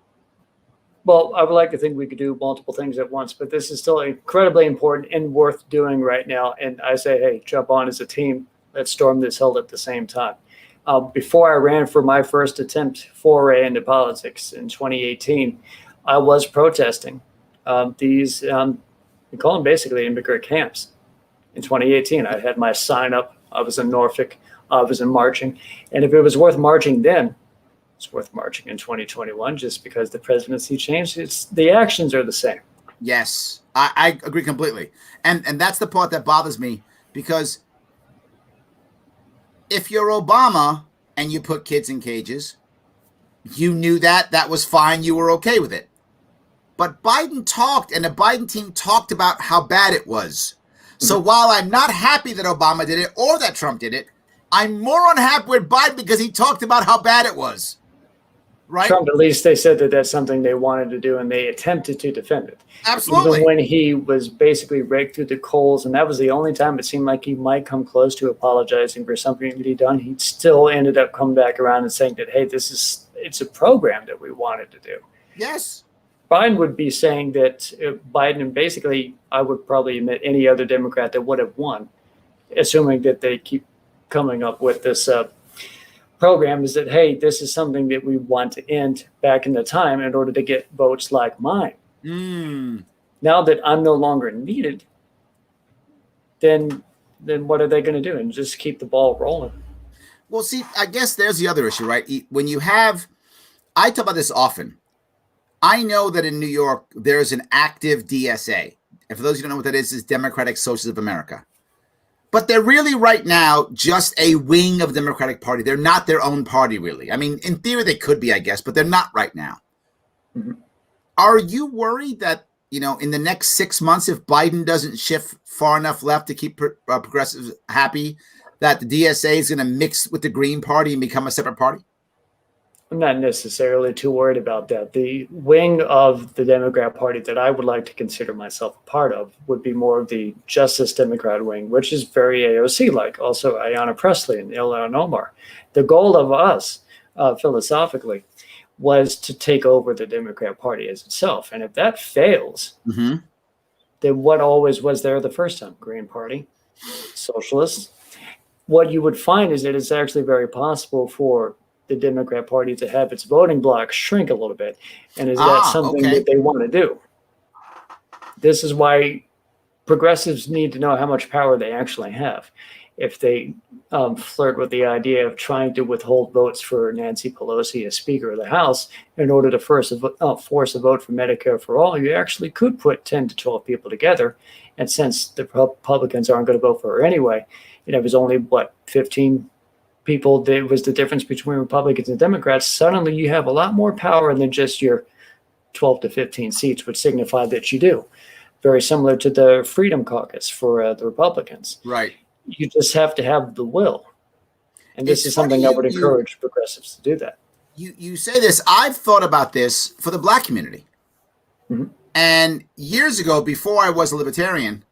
Well, I would like to think we could do multiple things at once, but this is still incredibly important and worth doing right now. And I say, hey, jump on as a team. Let's storm this hill at the same time. Before I ran for my first foray into politics in 2018, I was protesting these, we call them basically immigrant camps. In 2018, I had my sign up. I was in Norfolk. I was in marching. And if it was worth marching then, it's worth marching in 2021 just because the presidency changed. The actions are the same. Yes, I agree completely. And that's the part that bothers me because if you're Obama and you put kids in cages, you knew that was fine. You were okay with it. But Biden talked and the Biden team talked about how bad it was. So while I'm not happy that Obama did it or that Trump did it, I'm more unhappy with Biden because he talked about how bad it was. Right? Trump, at least they said that that's something they wanted to do and they attempted to defend it. Absolutely. Even when he was basically raked through the coals, and that was the only time it seemed like he might come close to apologizing for something that he'd done, he still ended up coming back around and saying that, hey, it's a program that we wanted to do. Yes. Biden would be saying that Biden, and basically I would probably admit any other Democrat that would have won, assuming that they keep coming up with this program, is that, hey, this is something that we want to end back in the time in order to get votes like mine. Now that I'm no longer needed, then what are they going to do? And just keep the ball rolling? Well, see, I guess there's the other issue, right? When you have, I talk about this often. I know that in New York, there's an active DSA. And for those who don't know what that is Democratic Socialists of America. But they're really right now just a wing of the Democratic Party. They're not their own party, really. I mean, in theory, they could be, I guess, but they're not right now. Mm-hmm. Are you worried that, in the next 6 months, if Biden doesn't shift far enough left to keep progressives happy, that the DSA is going to mix with the Green Party and become a separate party? I'm not necessarily too worried about that. The wing of the Democrat Party that I would like to consider myself a part of would be more of the Justice Democrat wing, which is very AOC-like. Also, Ayanna Pressley and Ilhan Omar. The goal of us, philosophically, was to take over the Democrat Party as itself. And if that fails, then what always was there the first time? Green Party, socialists. What you would find is that it's actually very possible for the Democrat Party to have its voting bloc shrink a little bit. And is that something that they want to do? This is why progressives need to know how much power they actually have. If they flirt with the idea of trying to withhold votes for Nancy Pelosi as Speaker of the House in order to force a vote for Medicare for all, you actually could put 10 to 12 people together. And since the Republicans aren't going to vote for her anyway, it was only, 15 people that was the difference between Republicans and Democrats. Suddenly you have a lot more power than just your 12 to 15 seats, which signify that you do. Very similar to the Freedom Caucus for the Republicans. Right. You just have to have the will. And this is something I would encourage progressives to do that. You say this. I've thought about this for the Black community. Mm-hmm. And years ago, before I was a libertarian,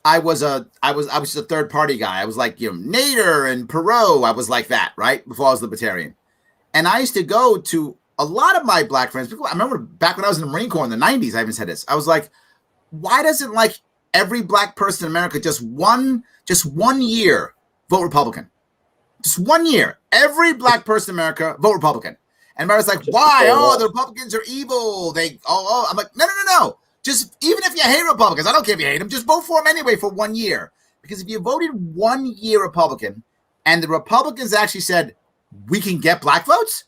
I was just a third party guy. I was like, Nader and Perot. I was like that, right? Before I was libertarian. And I used to go to a lot of my Black friends. I remember back when I was in the Marine Corps in the 90s, I even said this. I was like, why doesn't every Black person in America just one year vote Republican? Just 1 year. Every Black person in America vote Republican. And everybody's like, why? Oh, the Republicans are evil. I'm like, no. Just even if you hate Republicans, I don't care if you hate them, just vote for them anyway for 1 year. Because if you voted 1 year Republican and the Republicans actually said, we can get Black votes?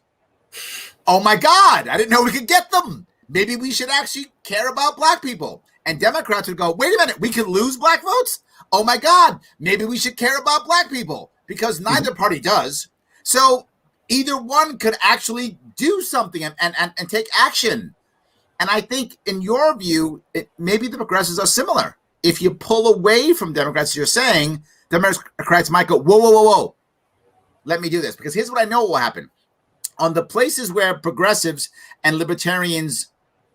Oh my God, I didn't know we could get them. Maybe we should actually care about Black people. And Democrats would go, wait a minute, we can lose Black votes? Oh my God, maybe we should care about Black people because neither party does. So either one could actually do something and take action. And I think in your view, maybe the progressives are similar. If you pull away from Democrats, you're saying Democrats might go, whoa. Let me do this. Because here's what I know will happen. On the places where progressives and libertarians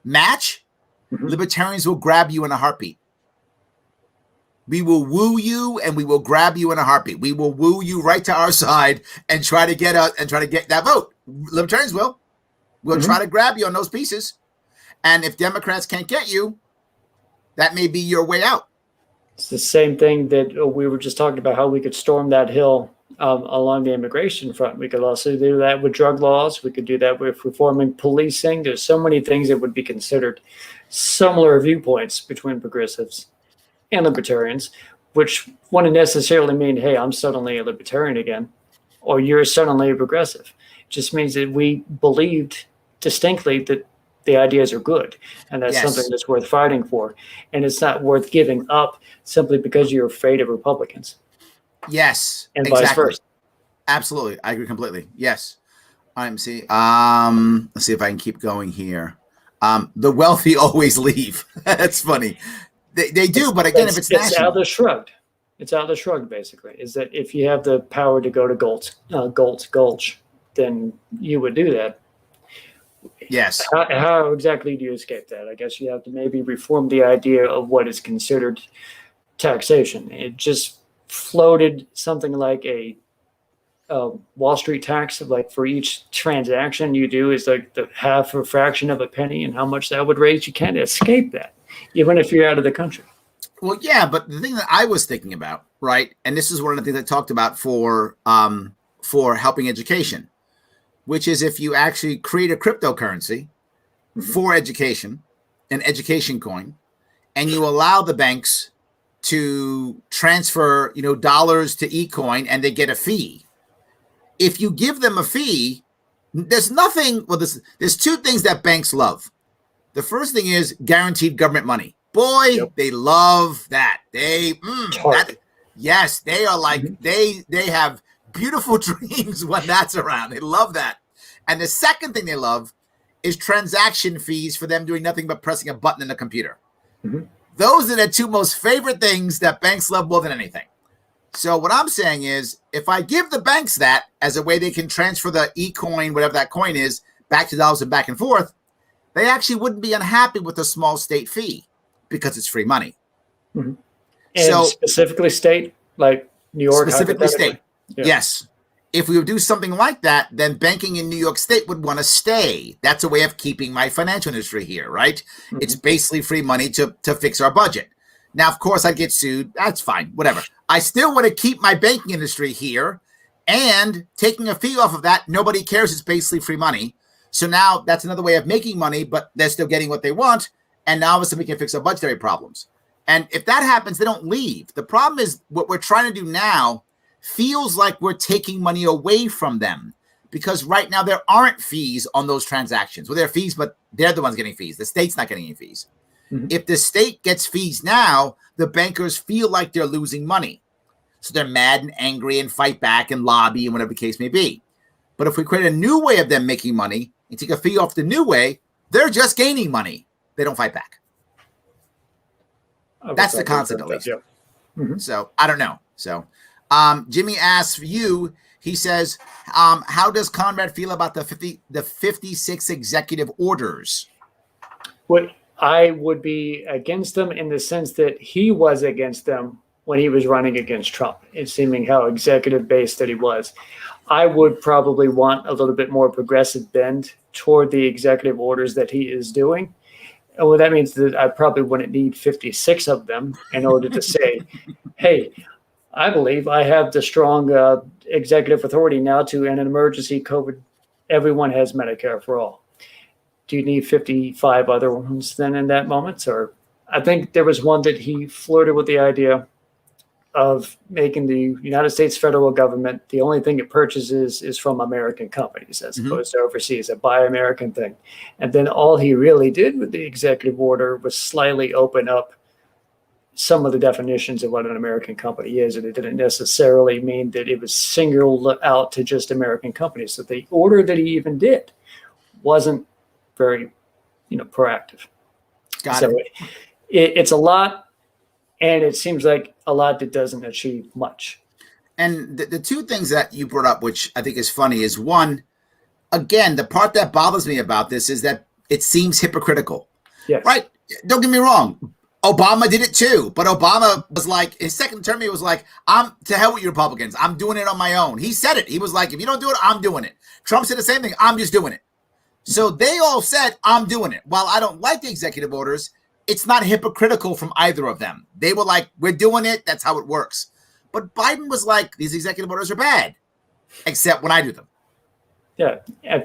match, libertarians will grab you in a heartbeat. We will woo you and we will grab you in a heartbeat. We will woo you right to our side and try to get that vote. Libertarians will. We'll try to grab you on those pieces. And if Democrats can't get you, that may be your way out. It's the same thing that we were just talking about, how we could storm that hill along the immigration front. We could also do that with drug laws. We could do that with reforming policing. There's so many things that would be considered similar viewpoints between progressives and libertarians, which wouldn't necessarily mean, hey, I'm suddenly a libertarian again, or you're suddenly a progressive. It just means that we believed distinctly that the ideas are good, and that's something that's worth fighting for. And it's not worth giving up simply because you're afraid of Republicans. Yes. And vice versa. Absolutely. I agree completely. Yes. Let's see if I can keep going here. The wealthy always leave. That's funny. They do, but again, if it's national. It's Atlas Shrugged. It's Atlas Shrugged, basically, is that if you have the power to go to Galt's Gulch, then you would do that. Yes. How exactly do you escape that? I guess you have to maybe reform the idea of what is considered taxation. It just floated something like a Wall Street tax, like for each transaction you do is like the half or fraction of a penny, and how much that would raise. You can't escape that, even if you're out of the country. Well, yeah, but the thing that I was thinking about, right, and this is one of the things I talked about for helping education, which is if you actually create a cryptocurrency for education, an education coin, and you allow the banks to transfer, dollars to eCoin, and they get a fee. if you give them a fee, there's nothing. Well, there's two things that banks love. The first thing is guaranteed government money. Boy, they love that. Yes, they are like they have beautiful dreams when that's around. They love that. And the second thing they love is transaction fees for them doing nothing but pressing a button in the computer. Those are the two most favorite things that banks love more than anything. So what I'm saying is, if I give the banks that as a way they can transfer the e-coin, whatever that coin is, back to dollars and back and forth, they actually wouldn't be unhappy with a small state fee because it's free money. And so, specifically state, like New York? Specifically state, yes. If we would do something like that, then banking in New York State would want to stay. That's a way of keeping my financial industry here, right? It's basically free money to fix our budget. Now, of course, I get sued. That's fine, whatever. I still want to keep my banking industry here, and taking a fee off of that, nobody cares. It's basically free money. So now that's another way of making money, but they're still getting what they want. And now obviously we can fix our budgetary problems. And if that happens, they don't leave. The problem is what we're trying to do now feels like we're taking money away from them, because right now there aren't fees on those transactions. Well, there are fees, but they're the ones getting fees. The state's not getting any fees. If the state gets fees now, the bankers feel like they're losing money. So they're mad and angry and fight back and lobby and whatever the case may be. But if we create a new way of them making money and take a fee off the new way, they're just gaining money. They don't fight back. That's the concept, at least. So I don't know. So Jimmy asks you, he says, how does Conrad feel about the 56 executive orders? Well, I would be against them in the sense that he was against them when he was running against Trump, it seeming how executive based that he was. I would probably want a little bit more progressive bend toward the executive orders that he is doing. And well, that means that I probably wouldn't need 56 of them in order to say, hey, I believe I have the strong executive authority now to, in an emergency COVID, everyone has Medicare for all. Do you need 55 other ones then in that moment? Or I think there was one that he flirted with the idea of making the United States federal government, the only thing it purchases is from American companies as opposed to overseas, a buy American thing. And then all he really did with the executive order was slightly open up some of the definitions of what an American company is. And it didn't necessarily mean that it was singled out to just American companies. So the order that he even did wasn't very, proactive. Got it. It's a lot, and it seems like a lot that doesn't achieve much. And the two things that you brought up, which I think is funny, is one, again, the part that bothers me about this is that it seems hypocritical. Yes. Right? Don't get me wrong. Obama did it too, but Obama was like, his second term, he was like, I'm to hell with you Republicans. I'm doing it on my own. He said it. He was like, if you don't do it, I'm doing it. Trump said the same thing. I'm just doing it. So they all said, I'm doing it. While I don't like the executive orders, it's not hypocritical from either of them. They were like, we're doing it. That's how it works. But Biden was like, these executive orders are bad, except when I do them. Yeah, I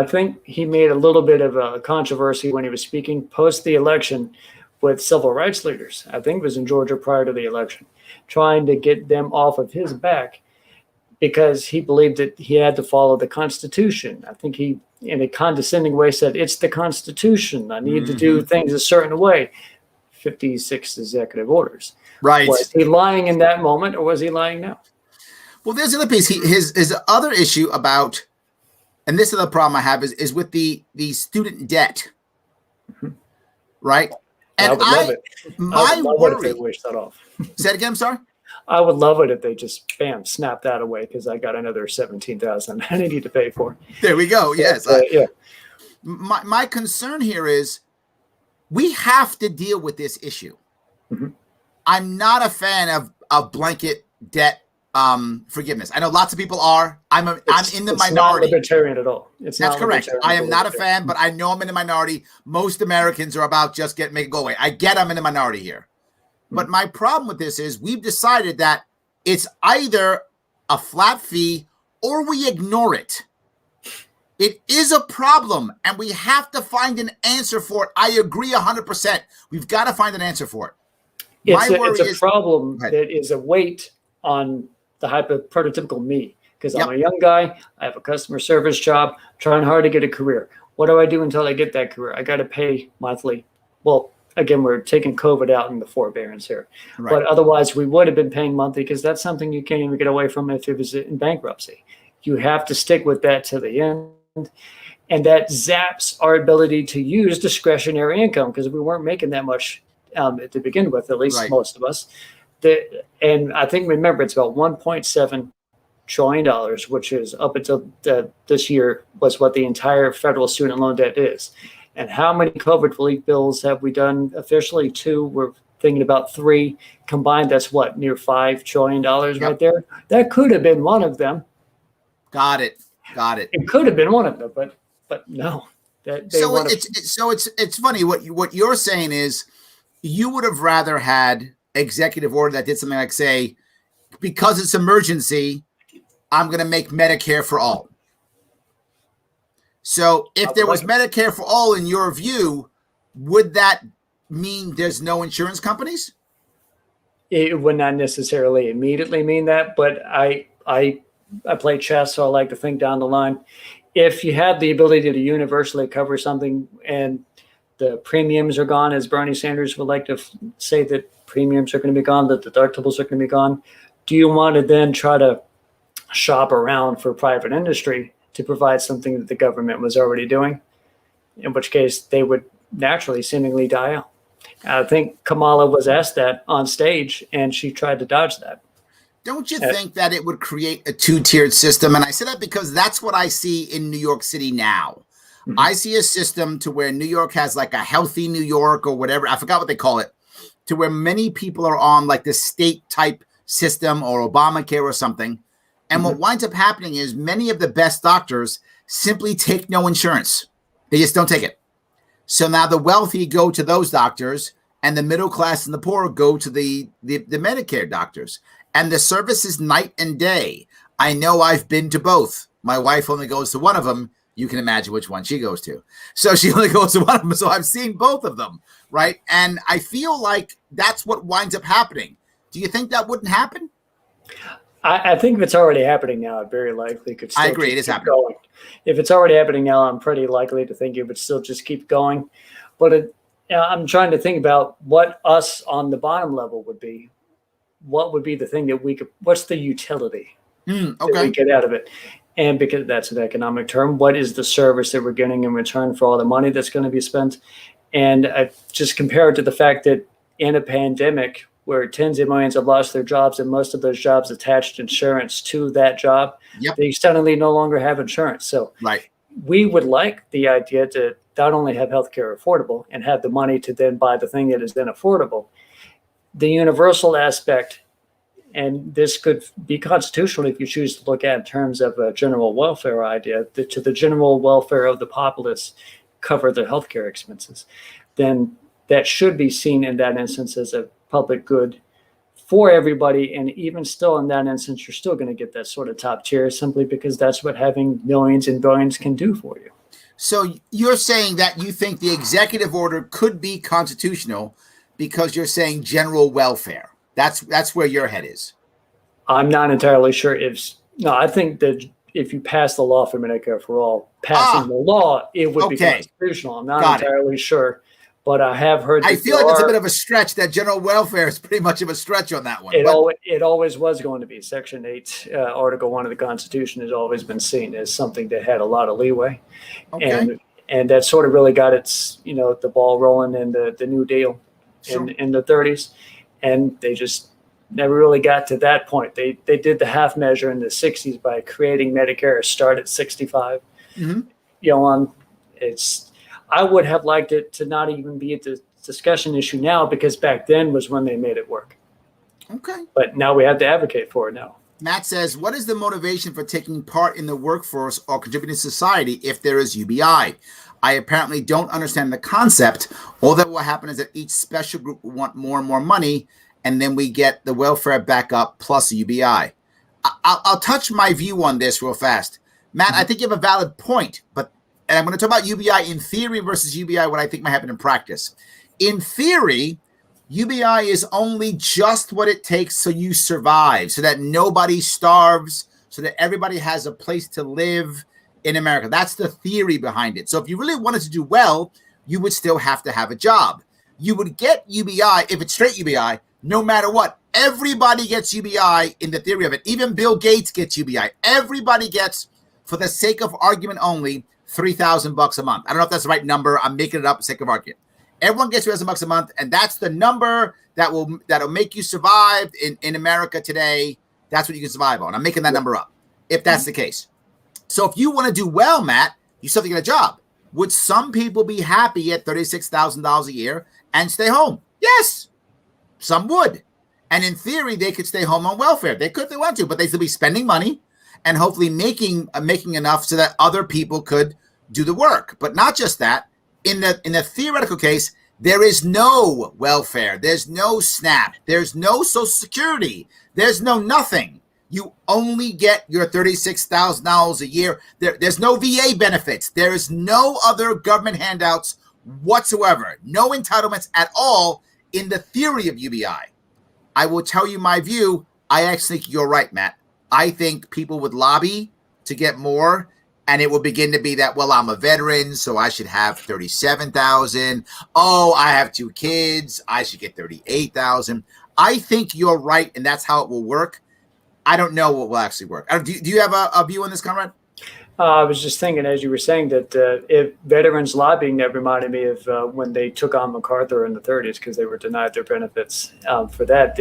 think he made a little bit of a controversy when he was speaking post the election with civil rights leaders. I think it was in Georgia prior to the election, trying to get them off of his back because he believed that he had to follow the Constitution. I think he, in a condescending way, said, it's the Constitution. I need to do things a certain way. 56 executive orders. Right. Was he lying in that moment, or was he lying now? Well, there's the other piece. His other issue about, and this is the problem I have, is with the student debt. Right? And I would love it. My worry, if they wish that off. Say it again, I'm sorry? I would love it if they just, snap that away, because I got another $17,000 I need to pay for. There we go. Yes. Yeah. My concern here is we have to deal with this issue. I'm not a fan of blanket debt forgiveness. I know lots of people are. I'm in the minority. It's not libertarian at all. That's correct. I am not a fan, but I know I'm in the minority. Most Americans are about just make it go away. I get I'm in the minority here. But my problem with this is we've decided that it's either a flat fee or we ignore it. It is a problem, and we have to find an answer for it. I agree 100%. We've got to find an answer for it. It's a problem that is a weight on the prototypical me, because I'm a young guy. I have a customer service job, trying hard to get a career. What do I do until I get that career? I got to pay monthly. Well, again, we're taking COVID out in the forbearance here. Right. But otherwise, we would have been paying monthly because that's something you can't even get away from if it was in bankruptcy. You have to stick with that to the end. And that zaps our ability to use discretionary income because we weren't making that much to begin with, at least most of us. And I think, remember, it's about $1.7 trillion, which is up until this year was what the entire federal student loan debt is. And how many COVID relief bills have we done officially? 2. We're thinking about 3 combined. That's what, near $5 trillion right there. That could have been one of them. Got it. It could have been one of them, but no. It's funny what you're saying is you would have rather had executive order that did something like say, because it's emergency, I'm going to make Medicare for all. So if there was Medicare for all in your view, would that mean there's no insurance companies? It would not necessarily immediately mean that, but I play chess, so I like to think down the line. If you have the ability to universally cover something and the premiums are gone, as Bernie Sanders would like to say that premiums are going to be gone, that deductibles are going to be gone, do you want to then try to shop around for private industry to provide something that the government was already doing, in which case they would naturally seemingly die out? I think Kamala was asked that on stage, and she tried to dodge that. Don't you think that it would create a 2-tiered system? And I say that because that's what I see in New York City now. Mm-hmm. I see a system to where New York has like a healthy New York or whatever. I forgot what they call it, to where many people are on like the state type system or Obamacare or something. And what winds up happening is many of the best doctors simply take no insurance. They just don't take it. So now the wealthy go to those doctors and the middle class and the poor go to the Medicare doctors. And the service is night and day. I know I've been to both. My wife only goes to one of them. You can imagine which one she goes to. So she only goes to one of them. So I've seen both of them, right? And I feel like that's what winds up happening. Do you think that wouldn't happen? I think if it's already happening now, it very likely could still I agree, it is happening. Going. If it's already happening now, I'm pretty likely to think it would still just keep going. But I'm trying to think about what us on the bottom level would be. What would be the thing that we could, what's the utility that we get out of it? And because that's an economic term, what is the service that we're getting in return for all the money that's going to be spent? And I just compare it to the fact that in a pandemic where tens of millions have lost their jobs and most of those jobs attached insurance to that job, they suddenly no longer have insurance. So we would like the idea to not only have healthcare affordable and have the money to then buy the thing that is then affordable, the universal aspect, and this could be constitutional if you choose to look at in terms of a general welfare idea, that to the general welfare of the populace cover the healthcare expenses, then that should be seen in that instance as a public good for everybody. And even still in that instance, you're still going to get that sort of top tier simply because that's what having millions and billions can do for you. So you're saying that you think the executive order could be constitutional because you're saying general welfare. That's where your head is. I'm not entirely sure I think that if you pass the law for Medicare for all, passing the law, it would be constitutional. I'm not entirely sure, but I have heard that I feel like it's a bit of a stretch. That general welfare is pretty much of a stretch on that one. It always was going to be. Section 8, Article 1 of the Constitution has always been seen as something that had a lot of leeway. And that sort of really got its, the ball rolling in the New Deal in the 30s. And they just never really got to that point. They did the half measure in the 60s by creating Medicare start at 65. I would have liked it to not even be a discussion issue now, because back then was when they made it work. Okay. But now we have to advocate for it now. Matt says, what is the motivation for taking part in the workforce or contributing to society if there is UBI? I apparently don't understand the concept, although what happened is that each special group will want more and more money, and then we get the welfare back up plus UBI. I'll touch my view on this real fast. Matt, I think you have a valid point, and I'm going to talk about UBI in theory versus UBI, what I think might happen in practice. In theory, UBI is only just what it takes so you survive, so that nobody starves so that everybody has a place to live in America. That's the theory behind it. So if you really wanted to do well, you would still have to have a job. You would get UBI, if it's straight UBI, no matter what. Everybody gets UBI in the theory of it. Even Bill Gates gets UBI. Everybody gets, for the sake of argument only, $3,000 a month. I don't know if that's the right number. I'm making it up for the sake of argument. Everyone gets $3,000 a month, and that's the number that'll make you survive in America today. That's what you can survive on. I'm making that number up, if that's the case. So if you want to do well, Matt, you still have to get a job. Would some people be happy at $36,000 a year and stay home? Yes, some would. And in theory, they could stay home on welfare. They could if they want to, but they still be spending money and hopefully making enough so that other people could do the work. But not just that. In the theoretical case, there is no welfare. There's no SNAP. There's no Social Security. There's no nothing. You only get your $36,000 a year. There's no VA benefits. There is no other government handouts whatsoever. No entitlements at all in the theory of UBI. I will tell you my view. I actually think you're right, Matt. I think people would lobby to get more, and it will begin to be that, well, I'm a veteran, so I should have $37,000. Oh, I have 2 kids. I should get $38,000. I think you're right, and that's how it will work. I don't know what will actually work. Do you have a view on this, Conrad? I was just thinking, as you were saying, that if veterans lobbying, that reminded me of when they took on MacArthur in the 30s because they were denied their benefits. For that,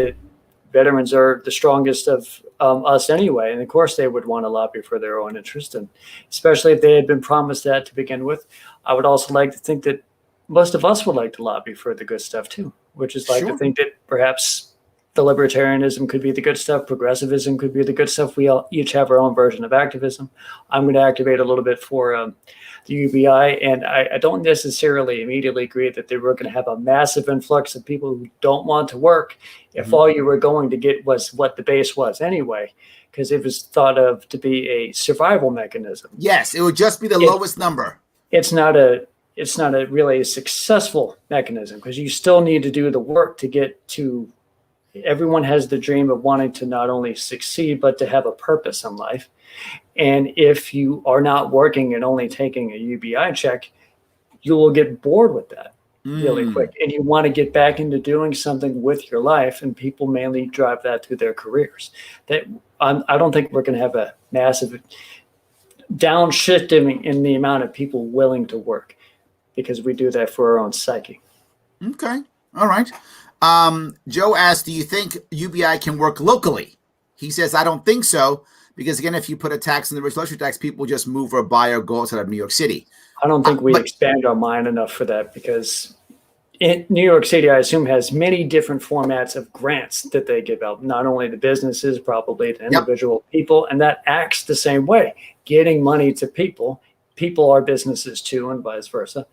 veterans are the strongest of us anyway. And of course, they would want to lobby for their own interest. And especially if they had been promised that to begin with. I would also like to think that most of us would like to lobby for the good stuff, too, which is like to think that perhaps the libertarianism could be the good stuff. Progressivism could be the good stuff. We all each have our own version of activism. I'm going to activate a little bit for the UBI, and I don't necessarily immediately agree that they were going to have a massive influx of people who don't want to work if all you were going to get was what the base was anyway, because it was thought of to be a survival mechanism. Yes, it would just be the lowest number. It's not a really successful mechanism because you still need to do the work to get to. Everyone has the dream of wanting to not only succeed, but to have a purpose in life. And if you are not working and only taking a UBI check, you will get bored with that really quick. And you want to get back into doing something with your life. And people mainly drive that through their careers. I don't think we're going to have a massive downshifting in the amount of people willing to work because we do that for our own psyche. Okay. All right. Joe asked, do you think UBI can work locally? He says, I don't think so, because again, if you put a tax on the rich luxury tax, people just move or buy or go outside of New York City. I don't think we expand our mind enough for that because New York City, I assume, has many different formats of grants that they give out, not only to businesses, probably to individual people, and that acts the same way, getting money to people. People are businesses too, and vice versa.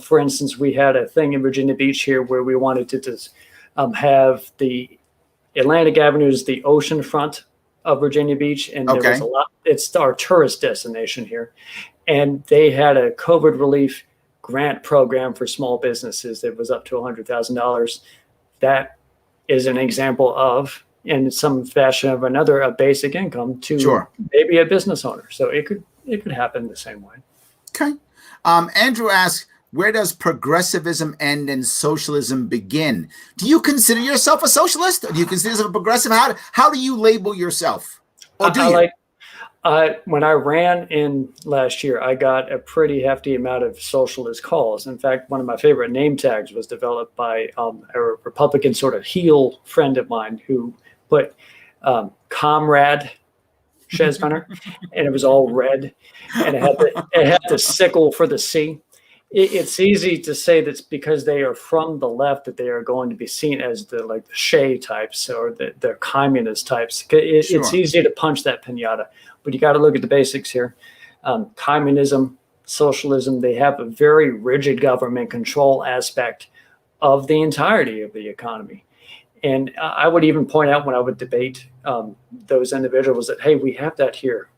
For instance, we had a thing in Virginia Beach here where we wanted to just have the Atlantic Avenue is the ocean front of Virginia Beach. And there was a lot, it's our tourist destination here. And they had a COVID relief grant program for small businesses that was up to $100,000. That is an example of, in some fashion or another, a basic income to maybe a business owner. So it could happen the same way. Okay. Andrew asks, where does progressivism end and socialism begin? Do you consider yourself a socialist? Or do you consider yourself a progressive? How do you label yourself? Or do you? When I ran in last year, I got a pretty hefty amount of socialist calls. In fact, one of my favorite name tags was developed by a Republican sort of heel friend of mine who put Conrad Schesventer, and it was all red, and it had the sickle for the C. It's easy to say that's because they are from the left that they are going to be seen as the Shea types or the communist types. It's easy to punch that pinata, but you got to look at the basics here. Communism, socialism, they have a very rigid government control aspect of the entirety of the economy. And I would even point out when I would debate those individuals that, hey, we have that here.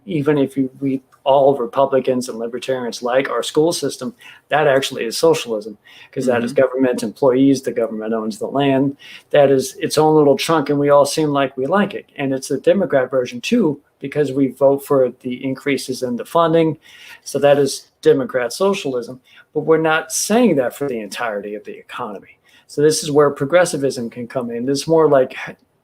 Even if we all Republicans and libertarians like our school system, that actually is socialism because that is government employees. The government owns the land. That is its own little chunk, and we all seem like we like it. And it's a Democrat version too, because we vote for the increases in the funding. So that is Democrat socialism. But we're not saying that for the entirety of the economy. So this is where progressivism can come in. It's more like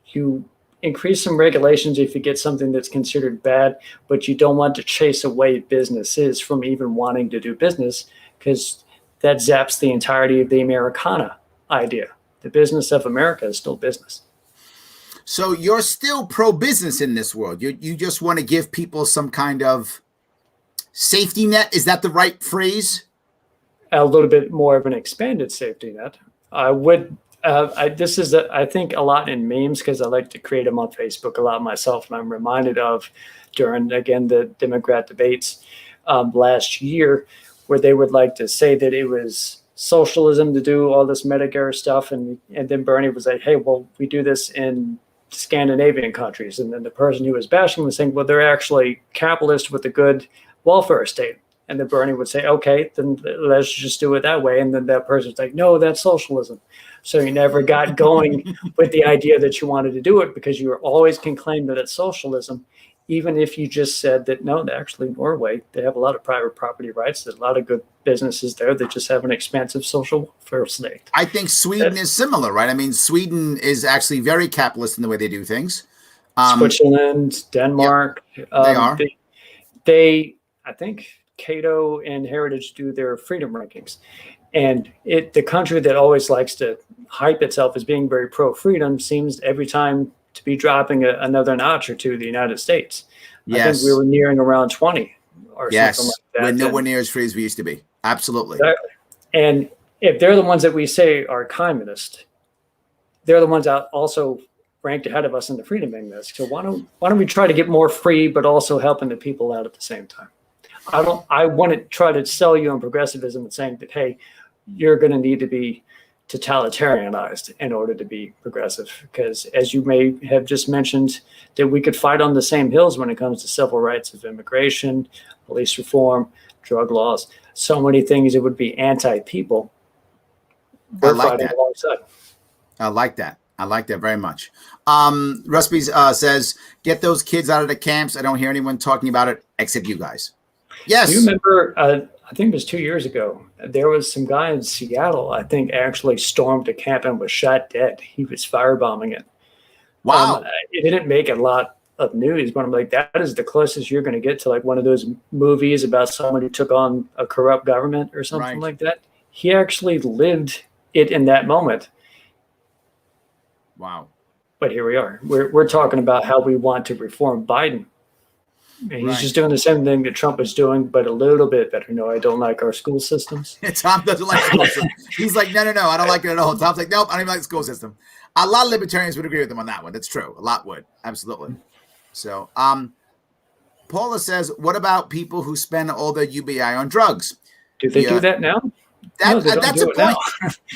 you increase some regulations if you get something that's considered bad, but you don't want to chase away businesses from even wanting to do business, because that zaps the entirety of the Americana idea. The business of America is still business. So you're still pro-business in this world. You just want to give people some kind of safety net. Is that the right phrase? A little bit more of an expanded safety net. I would. This is, I think, a lot in memes, because I like to create them on Facebook a lot myself, and I'm reminded of during, again, the Democrat debates last year, where they would like to say that it was socialism to do all this Medicare stuff, and then Bernie was like, hey, well, we do this in Scandinavian countries, and then the person who was bashing was saying, well, they're actually capitalist with a good welfare state. And then Bernie would say, okay, then let's just do it that way. And then that person's like, no, that's socialism. So you never got going with the idea that you wanted to do it, because you always can claim that it's socialism, even if you just said that, no, actually Norway, they have a lot of private property rights. There's a lot of good businesses there that just have an expansive social welfare state. I think Sweden is similar, right? I mean, Sweden is actually very capitalist in the way they do things. Switzerland, Denmark. Yep, they are. They, I think, Cato and Heritage do their freedom rankings. And the country that always likes to hype itself as being very pro-freedom seems every time to be dropping another notch or two, the United States. Yes. I think we were nearing around 20 or something like that. We're nowhere near as free as we used to be. Absolutely. Exactly. And if they're the ones that we say are communist, they're the ones that also ranked ahead of us in the freedom index. So why don't we try to get more free, but also helping the people out at the same time? I want to try to sell you on progressivism and saying that, hey, you're going to need to be totalitarianized in order to be progressive, because as you may have just mentioned, that we could fight on the same hills when it comes to civil rights of immigration, police reform, drug laws, so many things that would be anti-people. I like that. Alongside. I like that. I like that very much. Rusby says, get those kids out of the camps. I don't hear anyone talking about it except you guys. Yes. You remember, I think it was 2 years ago, there was some guy in Seattle, I think, actually stormed a camp and was shot dead. He was firebombing it. Wow. It didn't make a lot of news, but I'm like, that is the closest you're going to get to like one of those movies about someone who took on a corrupt government or something like that. He actually lived it in that moment. Wow. But here we are. We're talking about how we want to reform Biden. And he's just doing the same thing that Trump was doing, but a little bit better. No, I don't like our school systems. Tom doesn't like school systems. He's like, no, I don't like it at all. Tom's like, nope, I don't even like the school system. A lot of libertarians would agree with him on that one. That's true. A lot would. Absolutely. So, Paula says, what about people who spend all their UBI on drugs? Do they do that now? That's a point.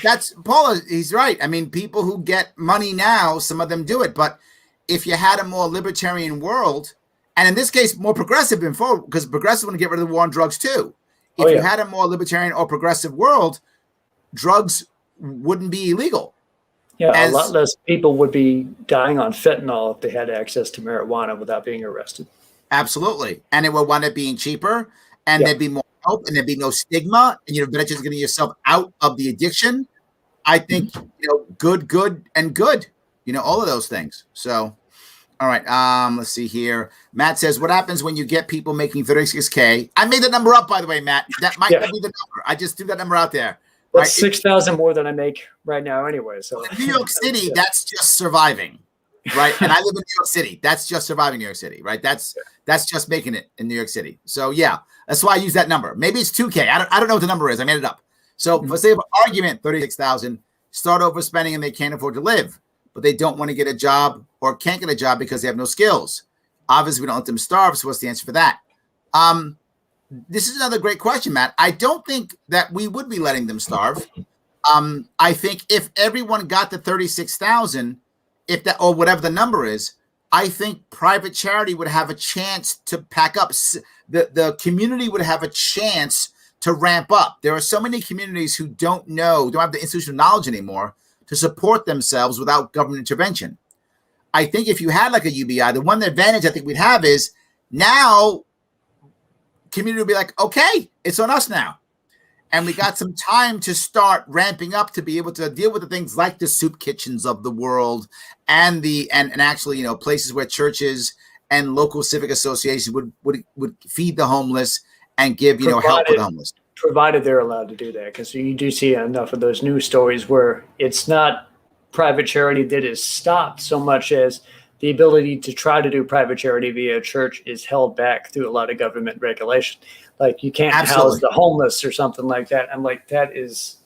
That's Paula. He's right. I mean, people who get money now, some of them do it. But if you had a more libertarian world, and in this case, more progressive before, because progressive want to get rid of the war on drugs too. If you had a more libertarian or progressive world, drugs wouldn't be illegal. Yeah, a lot less people would be dying on fentanyl if they had access to marijuana without being arrested. Absolutely. And it would wind up being cheaper, and there'd be more help, and there'd be no stigma, and you're just getting yourself out of the addiction. I think, good, and good, all of those things. So, all right, let's see here. Matt says, what happens when you get people making 36K? I made the number up, by the way, Matt. That might not be the number. I just threw that number out there. That's 6,000 more than I make right now anyway. So in New York City, that's just surviving, right? And I live in New York City. That's just surviving New York City, right? That's just making it in New York City. So yeah, that's why I use that number. Maybe it's 2K. I don't know what the number is. I made it up. So for sake of argument, 36,000 start overspending and they can't afford to live, but they don't want to get a job or can't get a job because they have no skills. Obviously, we don't let them starve. So what's the answer for that? This is another great question, Matt. I don't think that we would be letting them starve. I think if everyone got the 36,000, if that or whatever the number is, I think private charity would have a chance to pack up. The community would have a chance to ramp up. There are so many communities who don't have the institutional knowledge anymore to support themselves without government intervention. I think if you had like a UBI, the one advantage I think we'd have is now community will be like, okay, it's on us now. And we got some time to start ramping up to be able to deal with the things like the soup kitchens of the world and actually, places where churches and local civic associations would feed the homeless and give, help for the homeless. Provided they're allowed to do that, because you do see enough of those news stories where it's not private charity that is stopped so much as the ability to try to do private charity via church is held back through a lot of government regulation. Like you can't house the homeless or something like that. I'm like, that is,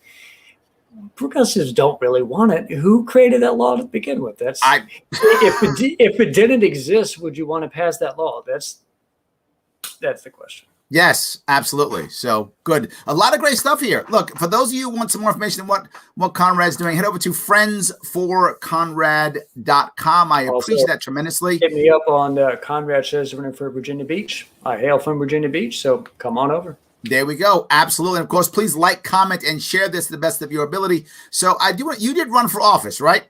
progressives don't really want it. Who created that law to begin with? If it didn't exist, would you want to pass that law? That's the question. Yes, absolutely. So good. A lot of great stuff here. Look, for those of you who want some more information on what Conrad's doing, head over to friendsforconrad.com. I appreciate that tremendously. Hit me up on Conrad Schesventer for Virginia Beach. I hail from Virginia Beach, so come on over. There we go. Absolutely. And of course, please like, comment, and share this to the best of your ability. So you did run for office, right?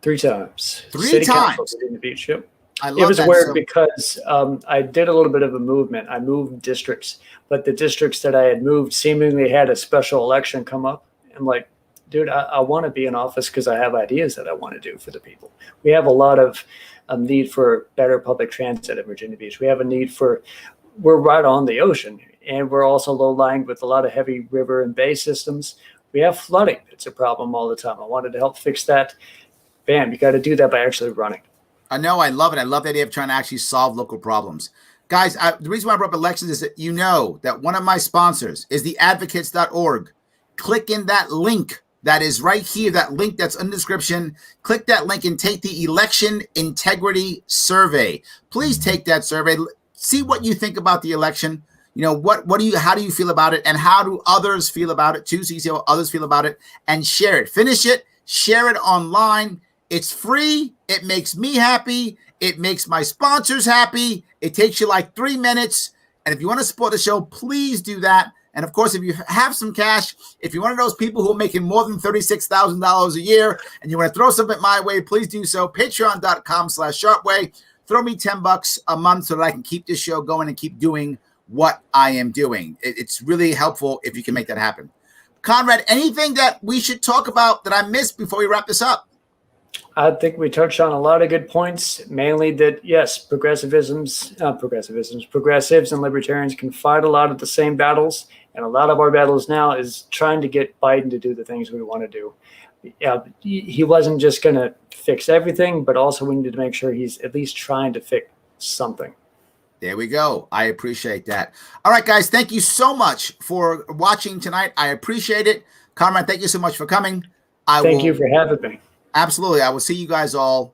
3 times. 3 City times. Council, Virginia Beach, yep. It was weird because I did a little bit of a movement. I moved districts, but the districts that I had moved seemingly had a special election come up. I'm like, dude, I want to be in office because I have ideas that I want to do for the people. We have a lot of need for better public transit at Virginia Beach. We have a need we're right on the ocean, and we're also low-lying with a lot of heavy river and bay systems. We have flooding. It's a problem all the time. I wanted to help fix that. Bam, you got to do that by actually running. I know. I love it. I love the idea of trying to actually solve local problems. Guys, the reason why I brought up elections is that that one of my sponsors is the advocates.org. Click in that link that is right here, that link that's in the description. Click that link and take the Election Integrity Survey. Please take that survey. See what you think about the election. How do you feel about it, and how do others feel about it too? So you see how others feel about it, and share it. Finish it. Share it online. It's free. It makes me happy. It makes my sponsors happy. It takes you like 3 minutes. And if you want to support the show, please do that. And of course, if you have some cash, if you're one of those people who are making more than $36,000 a year and you want to throw something my way, please do so. Patreon.com/Sharpe Way. Throw me $10 a month so that I can keep this show going and keep doing what I am doing. It's really helpful if you can make that happen. Conrad, anything that we should talk about that I missed before we wrap this up? I think we touched on a lot of good points, mainly that, yes, progressives and libertarians can fight a lot of the same battles. And a lot of our battles now is trying to get Biden to do the things we want to do. He wasn't just going to fix everything, but also we need to make sure he's at least trying to fix something. There we go. I appreciate that. All right, guys, thank you so much for watching tonight. I appreciate it. Conrad, thank you so much for coming. Thank you for having me. Absolutely. I will see you guys all